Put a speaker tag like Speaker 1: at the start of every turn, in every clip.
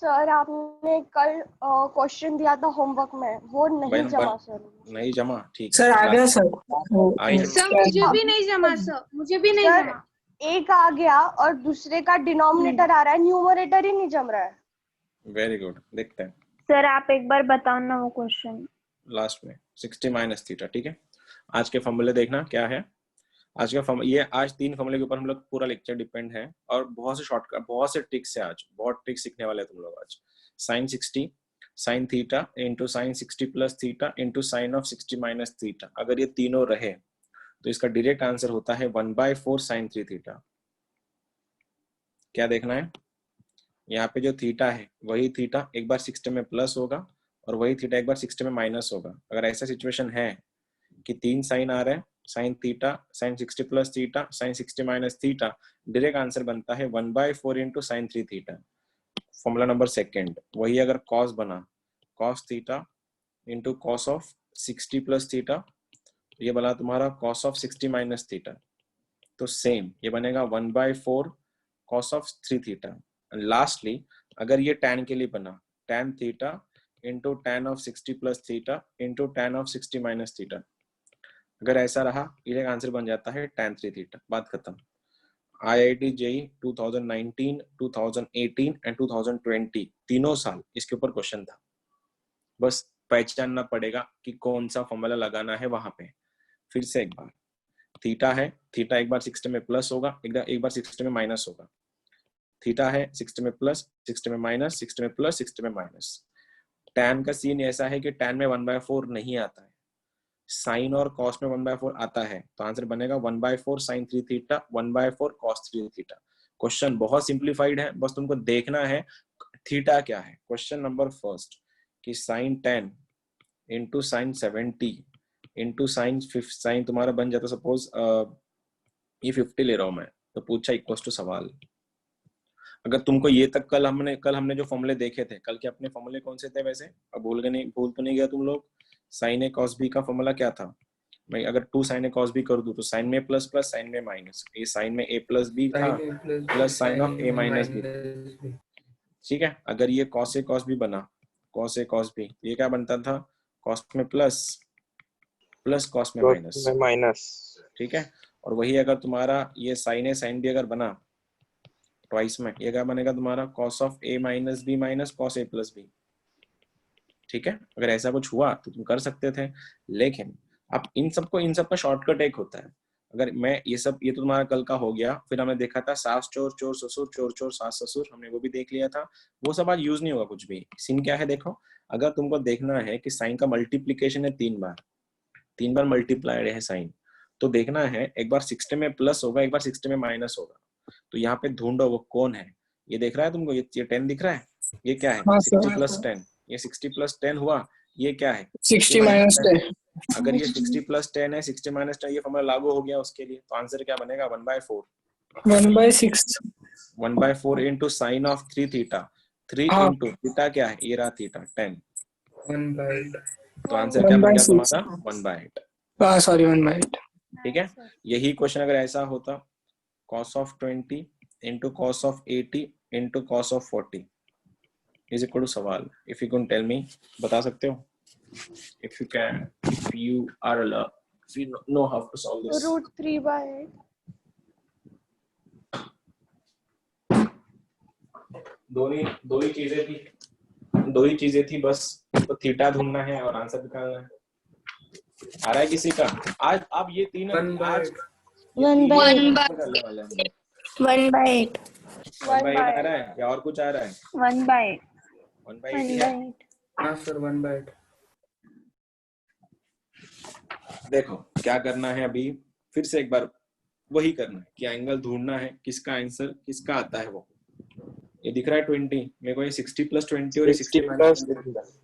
Speaker 1: Sir आपने कल question दिया था होमवर्क में, वो नहीं जमा सर।
Speaker 2: नहीं जमा, ठीक है
Speaker 3: सर आ गया सर।
Speaker 4: सर मुझे भी नहीं जमा सर, मुझे भी नहीं
Speaker 1: सर
Speaker 4: जमा।
Speaker 1: एक आ गया और दूसरे का डिनोमिनेटर आ रहा है, न्यूमरेटर ही नहीं जम रहा है।
Speaker 2: वेरी गुड, देखते हैं
Speaker 4: सर आप एक बार बताओ ना वो क्वेश्चन
Speaker 2: लास्ट में 60 माइनस थीटा। ठीक है, आज के फॉर्मूले देखना क्या है। आज का ये आज 3 फॉर्मूले के ऊपर हम लोग पूरा लेक्चर डिपेंड है, और बहुत से शॉर्टकट, बहुत से ट्रिक्स है, आज बहुत ट्रिक्स सीखने वाले हैं तुम लोग आज। Sine 60 sine theta into sine 60 plus theta into sine of 60 minus theta, अगर ये तीनों रहे तो इसका डायरेक्ट आंसर होता है 1/4 साइन 3 थीटा। क्या देखना है, यहाँ पे जो थीटा है वही थीटा एक बार 60 में प्लस होगा और वही थीटा एक बार 60 में माइनस होगा। अगर ऐसा सिचुएशन है कि 3 साइन आ रहे हैं, sine theta, sine 60 plus theta, sine 60 minus theta, direct answer बनता है 1/4 into sine 3 theta. Formula number second, वही अगर कॉस बना, cos theta into cos of 60 plus theta, ये बना तुम्हारा कॉस ऑफ 60 माइनस थीटा, तो सेम ये बनेगा 1/4 कॉस ऑफ 3 थीटा। लास्टली अगर ये tan के लिए बना, tan theta into tan of 60 plus theta into tan of 60 minus theta, अगर ऐसा रहा ये आंसर बन जाता है tan 3 थीटा। बात खत्म। IIT JEE 2019, 2018 एंड 2020 तीनों साल इसके ऊपर क्वेश्चन था, बस पहचानना पड़ेगा कि कौन सा फॉर्मूला लगाना है वहां पे। फिर से एक बार, थीटा है, थीटा एक बार 60 में प्लस होगा, एक बार 60 में माइनस होगा। थीटा है 60 में प्लस, 60 में माइनस, 60 में प्लस, 60 में माइनस। tan का सीन ऐसा है कि tan में 1/4 नहीं आता है, साइन और कॉस में 1/4 आता है, तो आंसर बनेगा 1/4 sine 3 theta, 1/4 cos 3 theta. Question बहुत सिंप्लीफाइड है, बस तुमको देखना है थीटा क्या है। क्वेश्चन नंबर फर्स्ट कि sine 10 into sine 70 into sine 5, sine तुम्हारा बन जाता सपोज ये 50 ले रहा हूं मैं, तो पूछा इक्वल टू सवाल। अगर तुमको ये तक कल हमने जो फॉर्मूले देखे थे, कल के अपने फॉर्मूले कौन से थे वैसे, अब भूल तो नहीं गया तुम लोग? साइन ए कॉस बी का फॉर्मूला क्या था? मैं अगर 2 साइन ए कॉस बी कर दूं तो साइन में प्लस प्लस, साइन में माइनस, ये साइन में ए प्लस बी था plus sine of A minus B. ठीक है, अगर ये कॉस ए कॉस बी बना, कॉस ए कॉस बी, ये क्या बनता था? कॉस में प्लस प्लस कॉस में माइनस। ठीक है, और वही अगर तुम्हारा ये साइन ए साइन बी अगर बना ट्वाइस में, ये क्या बनेगा तुम्हारा? Cos of A minus B minus cos A plus B. ठीक है, अगर ऐसा कुछ हुआ तो तुम कर सकते थे, लेकिन अब इन सब का शॉर्टकट एक होता है। अगर मैं ये तो तुम्हारा कल का हो गया। फिर हमने देखा था सास चोर चोर ससुर, चोर चोर सास ससुर, हमने वो भी देख लिया था। वो सब आज यूज नहीं होगा कुछ भी। सीन क्या है देखो, अगर तुमको देखना है कि साइन का मल्टीप्लीकेशन है 3 बार मल्टीप्लाइड है साइन, तो देखना है एक बार 60 में प्लस होगा, एक बार 60 में माइनस होगा, तो यहाँ पे ढूंढो वो कौन है। ये देख रहा है तुमको, ये 10 दिख रहा है, ये क्या है? 60 प्लस 10, ये 60 प्लस 10 हुआ, ये क्या है?
Speaker 3: 60 माइनस 10।
Speaker 2: अगर ये 60 प्लस 10 है, 60 माइनस 10, ये फॉर्मूला लागू हो गया उसके लिए, तो आंसर क्या बनेगा? 1/4 1/4 into sine of 3 theta, 3 into theta क्या है? ये रहा थीटा 10, तो आंसर क्या बन गया तुम्हारा? 1/8।
Speaker 3: सॉरी 1/8।
Speaker 2: ठीक है, यही क्वेश्चन अगर ऐसा होता, cos of 20 into cos of 80 into cos of 40 is equal to सवाल। if you can tell me, बता सकते हो? if you are allowed, if you know how to solve this।
Speaker 1: √3/8।
Speaker 2: दो ही चीजें थी बस, तो थीटा ढूंढना है और आंसर निकालना है। आ रहा है किसी का? आज आप ये तीन आज
Speaker 4: 1/8 1/8
Speaker 2: आ रहा है या और कुछ आ रहा है?
Speaker 4: 1/8
Speaker 2: 1/8 है।
Speaker 3: हाँ सर 1/8।
Speaker 2: देखो क्या करना है, अभी फिर से एक बार वही करना है कि एंगल ढूंढना है, किसका आंसर किसका आता है। वो ये दिख रहा है 20, मेरे को ये 60 प्लस 20 और 60 माइनस 20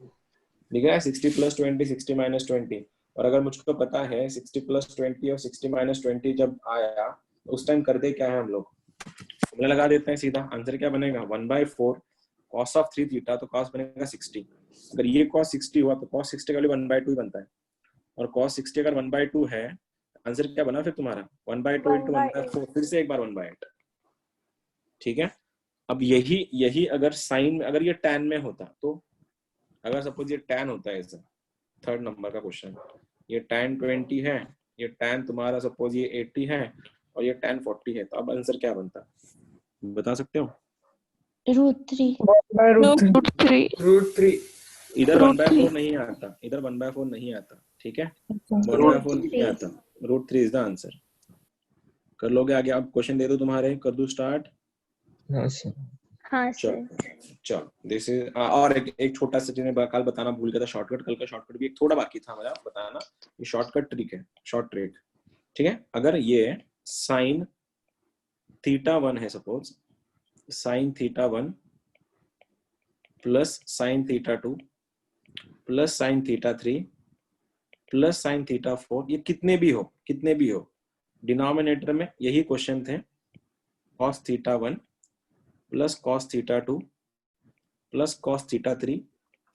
Speaker 2: दिख रहा है। 60 प्लस 20, 60 माइनस 20, और अगर मुझको पता है 60 प्लस 20 और 60 माइनस 20 जब आया तो उस टाइम कर दे क्या है हम लोग, फॉर्मूला लगा देते हैं सीधा। आंसर क्या बनेगा? 1/4 cos ऑफ 3 थीटा, तो cos बनेगा 60। अगर ये cos 60 हुआ तो cos 60 का वैल्यू 1/2 बनता है, और cos 60 अगर 1/2 है, आंसर क्या बना फिर तुम्हारा? 1/2 into 1/4, फिर से एक बार 1/8। ठीक है, अब यही अगर साइन में, अगर ये tan में होता, तो अगर सपोज ये tan होता है, ऐसा थर्ड नंबर का क्वेश्चन, ये tan 20 है, ये tan तुम्हारा सपोज ये 80 है, और ये tan 40 है, तो अब आंसर क्या बनता, बता सकते हो?
Speaker 5: √3
Speaker 3: √3
Speaker 2: इधर 1/4 नहीं आता, इधर 1/4 नहीं आता, ठीक है, 1/4 नहीं आता, √3 इज द आंसर। कर लोगे आगे? अब क्वेश्चन दे दो तुम्हारे, कर दो स्टार्ट।
Speaker 5: हाँ सर।
Speaker 4: हाँ सर।
Speaker 2: चलो दिस इज, और एक छोटा सा चीज मैं कल बताना भूल गया था, शॉर्टकट, कल का शॉर्टकट भी एक थोड़ा बाकी था मेरा बताना, ये शॉर्टकट ट्रिक है, शॉर्ट ट्रिक, ठीक है। अगर ये साइन थीटा 1 है, suppose sine theta 1 plus sine theta 2 plus sine theta 3 plus sine theta 4, ये कितने भी हो, डिनोमिनेटर में यही क्वेश्चन थे, cos theta 1 plus cos theta 2 plus cos theta 3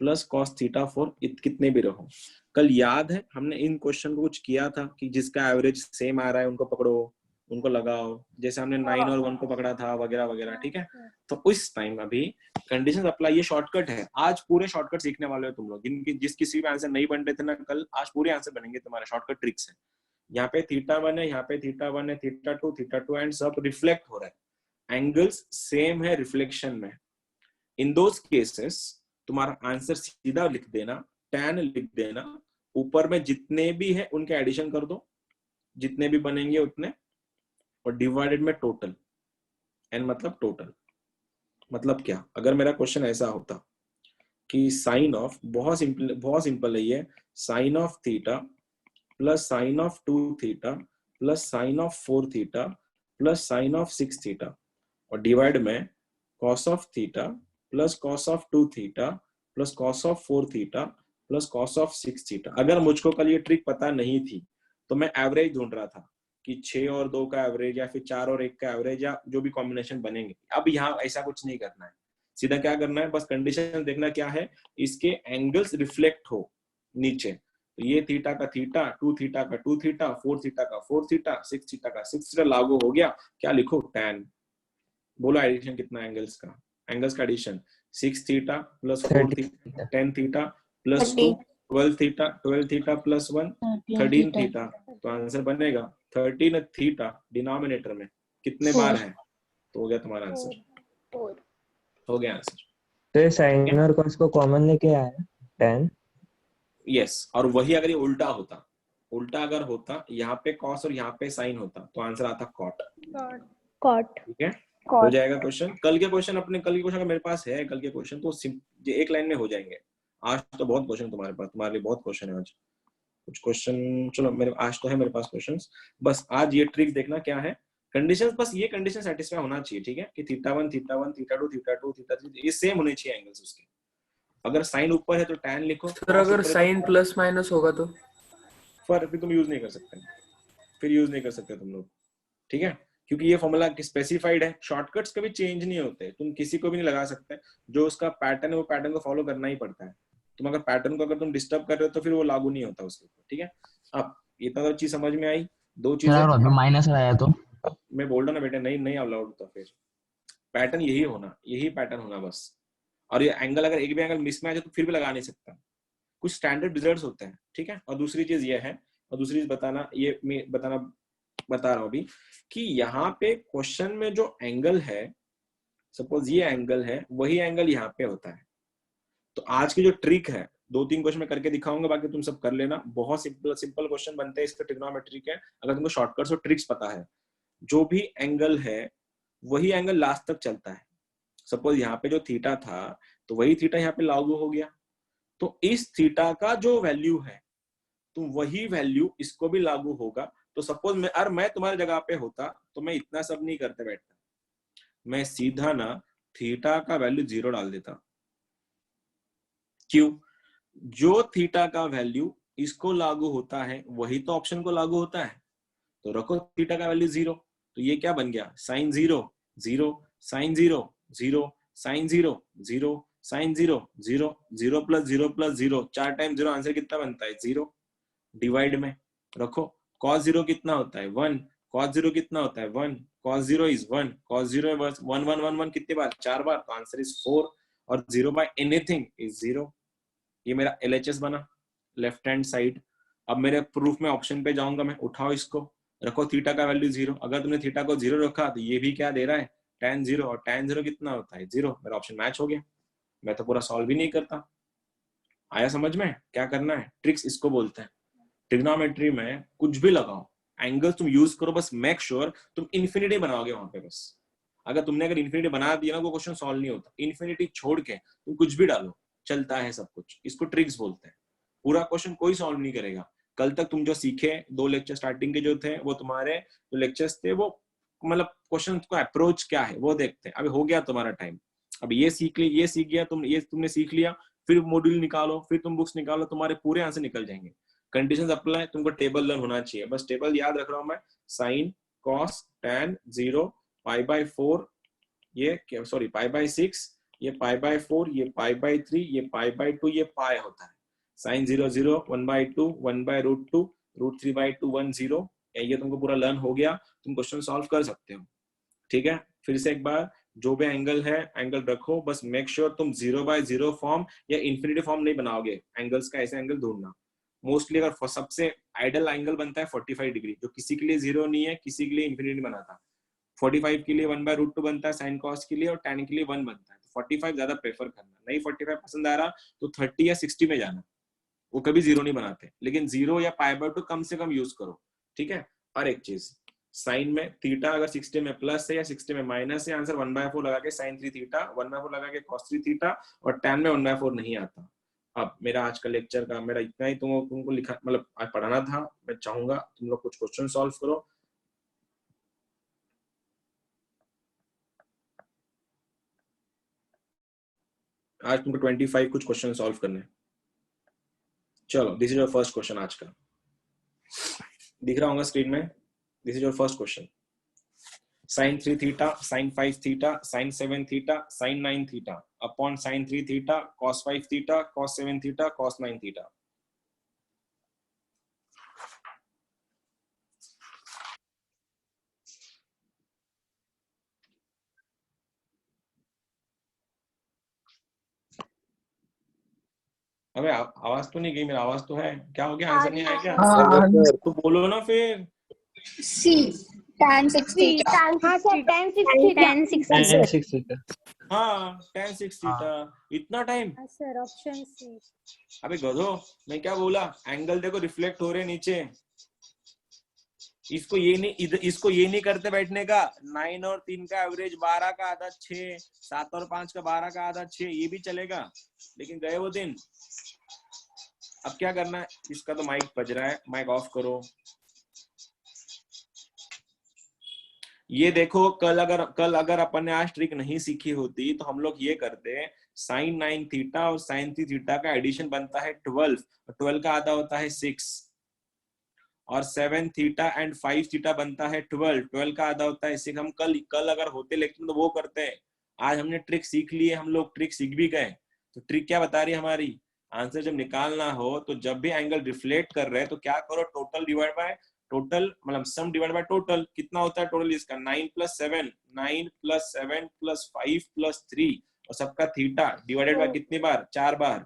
Speaker 2: plus cos theta 4, कितने भी रहो। कल याद है हमने इन क्वेश्चन को कुछ किया था कि जिसका एवरेज सेम आ रहा है उनको पकड़ो, उनको लगाओ, जैसे हमने 9 और 1 को पकड़ा था वगैरह वगैरह, ठीक है। तो उस टाइम अभी कंडीशंस अप्लाई, ये शॉर्टकट है, आज पूरे शॉर्टकट सीखने वाले हो तुम लोग, जिस किसी भी आंसर नहीं बन रहे थे ना कल, आज पूरे आंसर बनेंगे तुम्हारे, शॉर्टकट ट्रिक्स है। यहाँ पे थीटा 1 है, यहाँ पे थीटा 1 है, थीटा 2 एंड सब रिफ्लेक्ट हो रहा है, एंगल्स सेम है रिफ्लेक्शन में। इन दोस केसेस तुम्हारा आंसर सीधा लिख देना, tan लिख देना, ऊपर में जितने भी है उनके एडिशन कर दो, जितने भी बनेंगे उतने, और डिवाइडेड में टोटल, एन मतलब टोटल। मतलब क्या, अगर मेरा क्वेश्चन ऐसा होता कि साइन ऑफ, बहुत सिंपल है ये, sine of theta plus sine of 2 theta plus sine of 4 theta plus sine of 6 theta, और डिवाइड में cos of theta plus cos of 2 theta plus cos of 4 theta plus cos of 6 theta. अगर मुझको कल ये trick पता नहीं थी तो मैं एवरेज ढूंढ रहा था कि 6 और 2 का एवरेज, या फिर 4 और 1 का एवरेज, या जो भी कॉम्बिनेशन बनेंगे। अब यहाँ ऐसा कुछ नहीं करना है, सीधा क्या करना है, बस कंडीशन देखना क्या है, इसके एंगल्स रिफ्लेक्ट हो नीचे, तो ये थीटा का थीटा, 2 थीटा का 2 थीटा, 4 थीटा का 4 थीटा, 6 थीटा का 6 थीटा लागू हो गया, क्या लिखो, tan। बोलो एडिशन कितना एंगल्स का, एंगल्स का addition 6 theta plus 4 theta 10 theta plus 2 12 theta plus 1 13 theta, तो आंसर बनेगा 13 थीटा, डिनोमिनेटर में कितने बार है, तो हो गया तुम्हारा आंसर, हो गया आंसर।
Speaker 5: तो ये साइन और कॉस को कॉमन लेके आया है tan।
Speaker 2: यस, और वही अगर ये उल्टा होता, उल्टा अगर होता, यहाँ पे कॉस और यहाँ पे साइन होता, तो आंसर आता कॉट।
Speaker 1: कॉट,
Speaker 2: ठीक है, हो जाएगा क्वेश्चन। कल के क्वेश्चन अगर मेरे पास है, कल के क्वेश्चन तो एक लाइन में हो जाएंगे। आज तो बहुत क्वेश्चन तुम्हारे पास, तुम्हारे लिए बहुत क्वेश्चन है आज, कुछ क्वेश्चन, चलो मेरे आज तो है मेरे पास क्वेश्चंस, बस आज ये ट्रिक देखना क्या है, कंडीशंस, बस ये कंडीशन सेटिस्फाई होना चाहिए, ठीक है, कि थीटा 1 थीटा 2 थीटा 3 ये सेम होने चाहिए एंगल्स उसके। अगर साइन ऊपर है तो tan लिखो,
Speaker 3: सर अगर साइन प्लस माइनस होगा तो
Speaker 2: फिर तुम यूज नहीं कर सकते, फिर यूज नहीं कर सकते तुम लोग, ठीक है, क्योंकि ये फॉर्मूला स्पेसिफाइड है, शॉर्टकट्स कभी चेंज नहीं होते, तुम किसी को भी नहीं लगा सकते, जो उसका पैटर्न है वो पैटर्न को फॉलो करना ही पड़ता है। तुम अगर पैटर्न को अगर तुम डिस्टर्ब कर रहे हो तो फिर वो लागू नहीं होता उसके ऊपर, ठीक है। अब इतना तो चीज समझ में आई, दो चीजें
Speaker 6: माइनस आया तो
Speaker 2: मैं बोल रहा ना बेटा, नहीं अलाउड, तो फिर पैटर्न यही होना, यही पैटर्न होना बस। और ये एंगल अगर एक भी एंगल मिस में आ जाए तो फिर भी लगा नहीं सकता, कुछ स्टैंडर्ड रिजल्ट्स होते हैं, ठीक है। और दूसरी चीज ये है, और दूसरी चीज बताना, ये मैं बता रहा हूँ अभी, कि यहाँ पे क्वेश्चन में जो एंगल है, सपोज ये एंगल है, वही एंगल यहाँ पे होता है। तो आज की जो ट्रिक है, 2-3 क्वेश्चन मैं करके दिखाऊंगा, बाकी तुम सब कर लेना, बहुत सिंपल क्वेश्चन बनते हैं इसका, ट्रिग्नोमेट्री के। अगर तुमको शॉर्टकट्स और ट्रिक्स पता है, जो भी एंगल है वही एंगल लास्ट तक चलता है। सपोज यहाँ पे जो थीटा था तो वही थीटा यहाँ पे लागू हो गया, तो इस थीटा का जो वैल्यू है तो वही वैल्यू इसको भी लागू होगा। तो सपोज मैं तुम्हारी जगह पे होता तो मैं इतना सब नहीं करते बैठता, मैं सीधा ना थीटा का वैल्यू 0 डाल देता। क्यों? जो थीटा का वैल्यू इसको लागू होता है वही तो ऑप्शन को लागू होता है, तो रखो थीटा का वैल्यू 0, तो ये क्या बन गया, sine 0 0 sine 0 0 sine 0 0 sine 0 0 0 plus 0 plus 0, 4 time 0, answer कितना बनता है 0। डिवाइड में रखो, cos 0 कितना होता है 1, cos 0 कितना होता है 1, cos 0 is 1, cos 0 is 1 1 1 1 कितनी बार? 4 बार, तो आंसर इज 4 और 0 by anything is 0। ये मेरा LHS बना लेफ्ट हैंड साइड। अब मेरे प्रूफ में ऑप्शन पे जाऊंगा मैं, उठाओ इसको, रखो थीटा का वैल्यू 0। अगर तुमने थीटा को 0 रखा तो ये भी क्या दे रहा है? tan 0, और tan 0 कितना होता है? 0। मेरा ऑप्शन मैच हो गया, मैं तो पूरा सॉल्व ही नहीं करता। आया समझ में? क्या करना है? ट्रिक्स इसको बोलते हैं। ट्रिग्नोमेट्री में कुछ भी लगाओ, एंगल तुम यूज करो, बस मेक श्योर तुम इन्फिनिटी बनाओगे वहां पे। बस अगर इन्फिनिटी बना दिया ना, वो क्वेश्चन सॉल्व नहीं होता। इन्फिनिटी छोड़ के तुम कुछ भी डालो, चलता है सब कुछ। इसको ट्रिक्स बोलते हैं। पूरा क्वेश्चन कोई सॉल्व नहीं करेगा। कल तक तुम जो सीखे 2 लेक्चर स्टार्टिंग के जो थे, वो तुम्हारे जो लेक्चर्स थे, वो मतलब क्वेश्चन को अप्रोच क्या है वो देखते हैं। अभी हो गया तुम्हारा टाइम, अब ये सीख लिया, ये सीख गया तुमने सीख लिया, फिर मॉड्यूल निकालो, फिर तुम बुक्स निकालो, तुम्हारे पूरे आंसर निकल जाएंगे। कंडीशंस अप्लाई, तुमको टेबल लर्न होना चाहिए। बस टेबल याद रख रहा हूं मैं, साइन, कॉस, tan 0, π/4, ये सॉरी π/6, ये π/4, ये π/3, ये π/2, ये पाई होता है। साइन 0 0, 1/2, 1/√2, √3/2, 1 0। ये तुमको पूरा लर्न हो गया, तुम क्वेश्चन सॉल्व कर सकते हो। ठीक है, फिर से एक बार, जो भी एंगल है एंगल रखो, बस मेक श्योर तुम 0/0 फॉर्म या इंफिनिटी फॉर्म नहीं बनाओगे। एंगल्स का ऐसे एंगल ढूंढना। मोस्टली अगर सबसे आइडल एंगल बनता है 45 डिग्री, जो किसी के लिए 0 नहीं है, किसी के लिए इंफिनिटी बनाता। 45 के लिए 1/√2 बनता है साइन कॉस के लिए, और tan के लिए 1 बनता है। तो 45 ज्यादा प्रेफर करना। नहीं 45 पसंद आ रहा तो 30 या 60 में जाना, वो कभी 0 नहीं बनाते। लेकिन 0 या π/2 कम से कम यूज करो। ठीक है। और एक चीज, साइन में थीटा अगर 60 में प्लस है या 60 में माइनस है, आंसर 1/4 लगा के sin 3 थीटा, 1/4 लगा के cos 3 थीटा, और tan में 1/4 नहीं आता। अब मेरा आज का लेक्चर का मेरा इतना ही, तुमको लिखा मतलब आज पढ़ाना था। मैं चाहूंगा तुम लोग कुछ क्वेश्चन सॉल्व करो। आज तुमको 25 कुछ क्वेश्चन सॉल्व करने। चलो, this is your first question आज का। दिख रहा होगा स्क्रीन में। This is your first question. sin 3 theta, sin 5 theta, sin 7 theta, sin 9 theta upon sin 3 theta, cos 5 theta, cos 7 theta, cos 9 theta. अबे आवाज तो नहीं गई, मेरा आवाज तो है। क्या हो गया? आंसर नहीं आया क्या? तो बोलो ना फिर।
Speaker 6: C tan 6 theta.
Speaker 4: हाँ sir tan 6 theta.
Speaker 6: Tan 6 theta.
Speaker 2: हाँ, tan 6 थीटा। इतना टाइम?
Speaker 4: हाँ सर, ऑप्शन सी।
Speaker 2: अबे गधो, मैं क्या बोला? एंगल देखो रिफ्लेक्ट हो रहे नीचे। इसको ये नहीं करते बैठने का। 9 और 3 का एवरेज 12 का आधा 6, 7 और 5 का 12 का आधा 6, ये भी चलेगा। लेकिन गए वो दिन। अब क्या करना है? इसका तो माइक बज रहा है, माइक ऑफ करो। ये देखो, कल अगर अपन ने आज ट्रिक नहीं सीखी होती तो हम लोग ये करते, sin 9 थीटा और sin 3 थीटा का एडिशन बनता है 12, और 12 का आधा होता है 6, और 7 थीटा एंड 5 थीटा बनता है 12, 12 का आधा होता है 6। हम कल अगर होते लेक्चर तो वो करते हैं। आज हमने ट्रिक सीख लिए, हम लोग ट्रिक सीख भी गए। तो ट्रिक क्या बता रही है हमारी? आंसर जब निकालना हो तो जब भी एंगल रिफ्लेक्ट कर रहे हैं तो क्या करो, टोटल डिवाइड बाय टोटल, मतलब सम डिवाइड बाय टोटल। कितना होता है टोटल इसका? 9 + 7, 9 + 7 + 5 + 3, और सबका थीटा डिवाइडेड बाय कितनी बार? 4 बार।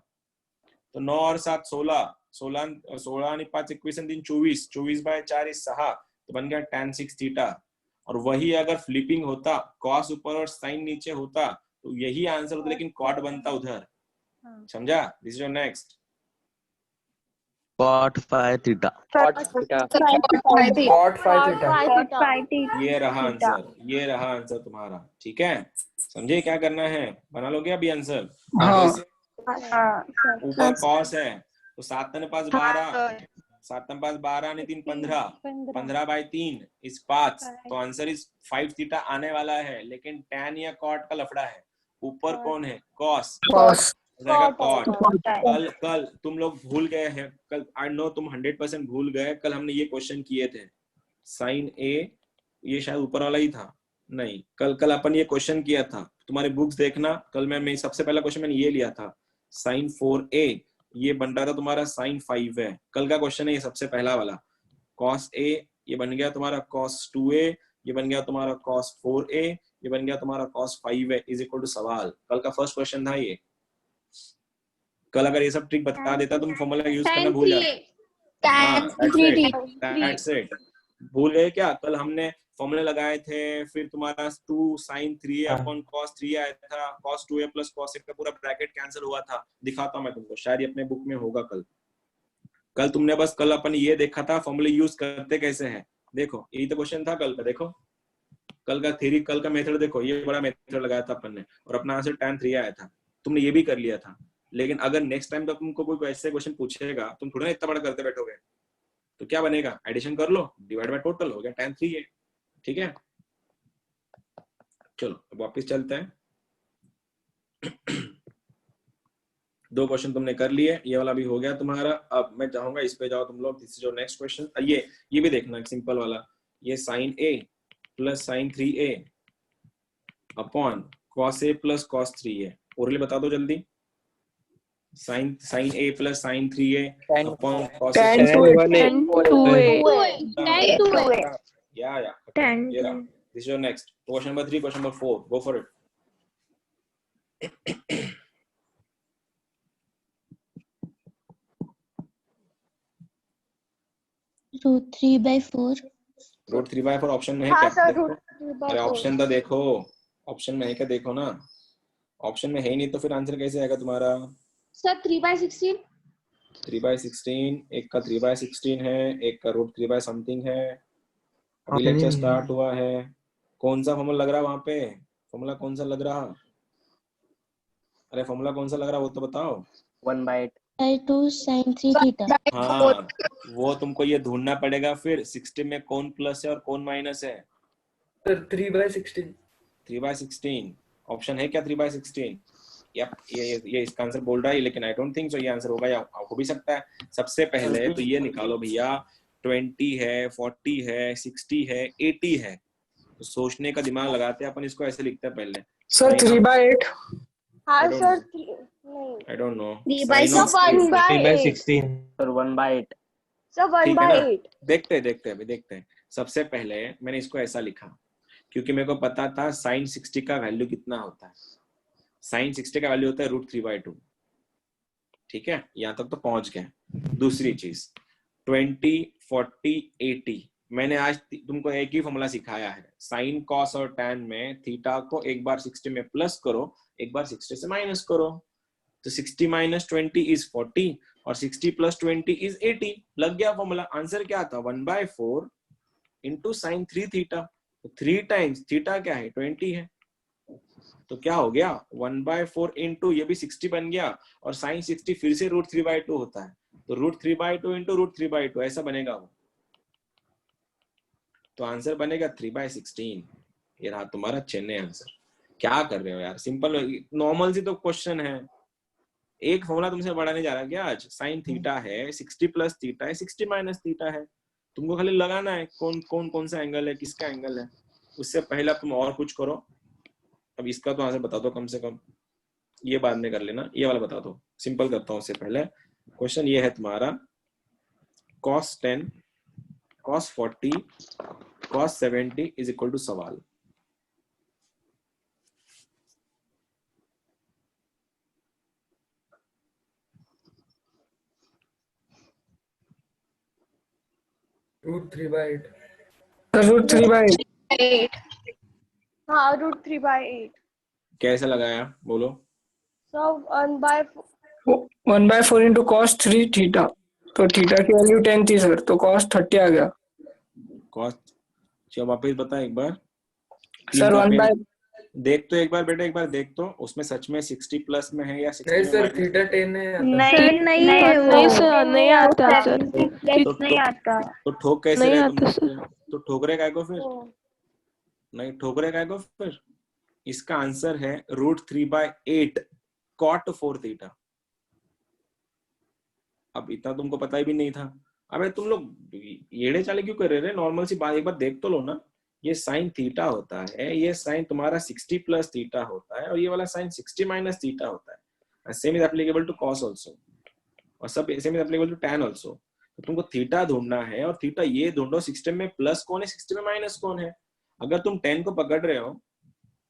Speaker 2: तो 9 और 7 16, 16 आणि 5 21 आणि 3 24, 24/4 is 6, तो बन गया tan 6 थीटा। और वही अगर फ्लिपिंग होता, cos ऊपर और sin नीचे होता, तो यही आंसर होता, लेकिन cot बनता उधर। समझा? This is your next.
Speaker 5: cot 5 theta.
Speaker 3: cot 5 theta.
Speaker 2: ये रहा आंसर, ये रहा आंसर तुम्हारा। ठीक है, समझे क्या करना है? बना लोगे अभी आंसर? ऊपर cos है तो 7 ने 5 12, 7 ने 5 12 आणि 3 15, 15/3 is 5, तो आंसर इज 5 थीटा आने वाला है। लेकिन tan या cot का लफड़ा है। ऊपर कौन है? cos। कल तुम लोग भूल गए हैं। कल आई नो तुम 100% भूल गए। कल हमने ये क्वेश्चन किए थे, sin A, ये शायद ऊपर वाला ही था। नहीं, कल अपन ये क्वेश्चन किया था। तुम्हारे बुक्स देखना, कल मैं सबसे पहला क्वेश्चन मैंने ये लिया था, sin 4A। ये बन रहा था तुम्हारा sin 5 है। कल का क्वेश्चन है ये सबसे पहला वाला। cos A ये बन गया तुम्हारा cos 2A, ये बन गया तुम्हारा cos 4a, ये बन गया तुम्हारा cos 5a is equal to सवाल। कल का फर्स्ट क्वेश्चन था ये। कल अगर ये सब ट्रिक बता देता तुम फॉर्मूला यूज करना
Speaker 4: tan
Speaker 2: भूल
Speaker 4: 3a
Speaker 2: जाते।
Speaker 6: tan
Speaker 2: that's
Speaker 6: 3
Speaker 2: it,
Speaker 6: theta.
Speaker 2: that's it। भूल गए क्या? कल हमने फॉर्मूले लगाए थे, फिर तुम्हारा 2 sin 3a upon cos 3a आया था, cos 2a प्लस cos 1 का पूरा ब्रैकेट कैंसिल हुआ था। दिखाता हूं मैं तुमको, शायद ये अपने बुक में होगा। कल तुमने बस कल अपन ये देखा था फॉर्मूले यूज करते कैसे हैं। देखो यही तो क्वेश्चन था कल का। देखो कल का थ्योरी, कल का मेथड देखो, ये बड़ा मेथड लगाया था अपन ने और अपना आंसर tan 3 आया था। तुमने ये भी कर लिया था। लेकिन अगर नेक्स्ट टाइम तो तुमको कोई ऐसे क्वेश्चन पूछेगा, तुम थोड़ा इतना बड़ा करते बैठोगे, तो क्या बनेगा? एडिशन कर लो, डिवाइड बाय टोटल, हो गया tan 3 है। ठीक है, चलो अब वापस चलते हैं। दो क्वेश्चन तुमने कर लिए, ये वाला भी हो गया तुम्हारा। अब मैं चाहूंगा इस पे जाओ तुम लोग। This is your next question. ये भी देखना, एक सिंपल वाला। ये sin a plus sin 3a upon cos a plus cos 3a। Orally बता दो जल्दी। sin a plus sin 3a upon cos a
Speaker 3: tan 2a
Speaker 2: या
Speaker 4: tan
Speaker 2: ये रहा। This is your next question number 3, question number 4, go for it.
Speaker 6: √3/4
Speaker 2: root 3/4 option में है
Speaker 1: हाँ
Speaker 2: क्या?
Speaker 1: सर,
Speaker 2: देखो।
Speaker 1: √3/4
Speaker 2: अरे ऑप्शन तो देखो, ऑप्शन में है क्या? देखो ना, ऑप्शन में है ही नहीं तो फिर आंसर कैसे आएगा तुम्हारा?
Speaker 4: सर 3/16
Speaker 2: 3/16, एक का 3/16 है, एक का √3 समथिंग है। अभी लेक्चर स्टार्ट हुआ है। कौन सा फॉर्मूला लग रहा है वहां पे? फॉर्मूला कौन सा लग रहा? अरे फॉर्मूला कौन सा लग रहा वो तो बताओ।
Speaker 6: 1/2 sin 3 theta.
Speaker 2: हाँ, वो तुमको ये ढूंढना पड़ेगा फिर 60 में कौन प्लस है और कौन माइनस है।
Speaker 3: सर 3/16
Speaker 2: 3/16 ऑप्शन है क्या? 3/16 ये इसका आंसर बोल रहा है, लेकिन आई डोंट थिंक सो ये आंसर होगा, या हो भी सकता है। सबसे पहले तो ये निकालो भैया, 20 है, 40 है, 60 है, 80 है। तो सोचने का दिमाग लगाते हैं अपन, इसको ऐसे लिखते हैं पहले।
Speaker 3: सर 3/8
Speaker 1: हाँ
Speaker 2: I don't
Speaker 1: सर,
Speaker 2: know.
Speaker 1: नहीं
Speaker 2: I don't know.
Speaker 1: 1/8
Speaker 5: sir 1/8
Speaker 1: sir,
Speaker 2: ठीक है ना?
Speaker 1: 1/8
Speaker 2: देखते हैं। सबसे पहले मैंने इसको ऐसा लिखा क्योंकि मेरे को पता था sin 60 का वैल्यू कितना होता है। sin 60 का वैल्यू होता है √3/2। ठीक है, यहाँ तक तो पहुंच गए। दूसरी चीज 20, 40, 80, मैंने आज तुमको एक ही फॉर्मूला सिखाया है। साइन, कॉस और टैन में थीटा को एक बार 60 में प्लस करो, एक बार 60 से माइनस करो। तो 60 माइनस 20 इज 40 और 60 प्लस 20 इज 80। लग गया फॉर्मूला। आंसर क्या था? 1/4 into sine 3 theta. 3 times theta क्या है? 20 है। तो क्या हो गया? 1/4 इंटू ये भी 60 बन गया, और साइन 60 फिर से √3/2 होता है, तो √3/2 इंटू √3/2 ऐसा बनेगा वो। तो आंसर बनेगा 3/16। ये रहा तुम्हारा चेन्नई आंसर। क्या कर रहे हो यार? सिंपल नॉर्मल सी तो क्वेश्चन है। एक फॉर्मूला तुमसे बढ़ाने जा रहा है क्या आज? साइन थीटा है, 60 प्लस थीटा है, 60 माइनस थीटा है। तुमको खाली लगाना है कौन सा एंगल है, किसका एंगल है। उससे पहले तुम और कुछ करो। अब इसका तो आंसर बता दो कम से कम, ये बाद में कर लेना, ये वाला बता दो। सिंपल करता हूँ उससे पहले। क्वेश्चन ये है तुम्हारा, cos 10, cos 40, cos 70 is equal to सवाल।
Speaker 3: √3/8 √3/8
Speaker 1: हाँ, √3/8
Speaker 2: कैसे लगाया बोलो?
Speaker 1: सब 1/4
Speaker 3: 1/4 इंटू cos 3 थीटा। तो थीटा की वैल्यू 10 थी सर, तो cos 30 आ गया
Speaker 2: cos, चलो वापस बता एक बार।
Speaker 3: सर। 1/,
Speaker 2: देख तो एक बार बेटा, एक बार देख तो उसमें सच में 60 प्लस में है या 60
Speaker 3: नहीं
Speaker 2: में
Speaker 3: सर,
Speaker 2: माइनस?
Speaker 3: थीटा 10 है आता।
Speaker 4: सर नहीं है वो।
Speaker 7: नहीं सर, नहीं आता सर,
Speaker 6: नहीं आता।
Speaker 2: तो ठोक कैसे
Speaker 7: नहीं
Speaker 2: रहे
Speaker 7: आता
Speaker 2: तुम?
Speaker 7: सर।
Speaker 2: तो ठोक रहे काय को फिर? नहीं ठोक रहे काय को फिर? इसका आंसर है √3/8 cot 4 थीटा। अब इतना तुमको पता ही भी नहीं था। अबे तुम लोग येड़े चाले क्यों कर रहे थे? नॉर्मल सी बात एक बार देख तो लो ना। ये साइन थीटा होता है, ये साइन तुम्हारा 60 प्लस थीटा होता है, और ये वाला साइन 60 माइनस थीटा होता है। Same is applicable to cos also, और सब same is applicable to tan also. तो तुमको थीटा ढूंढना है, और थीटा ये ढूंढो 60 में प्लस कौन है, 60 में माइनस कौन है। अगर तुम 10 को पकड़ रहे हो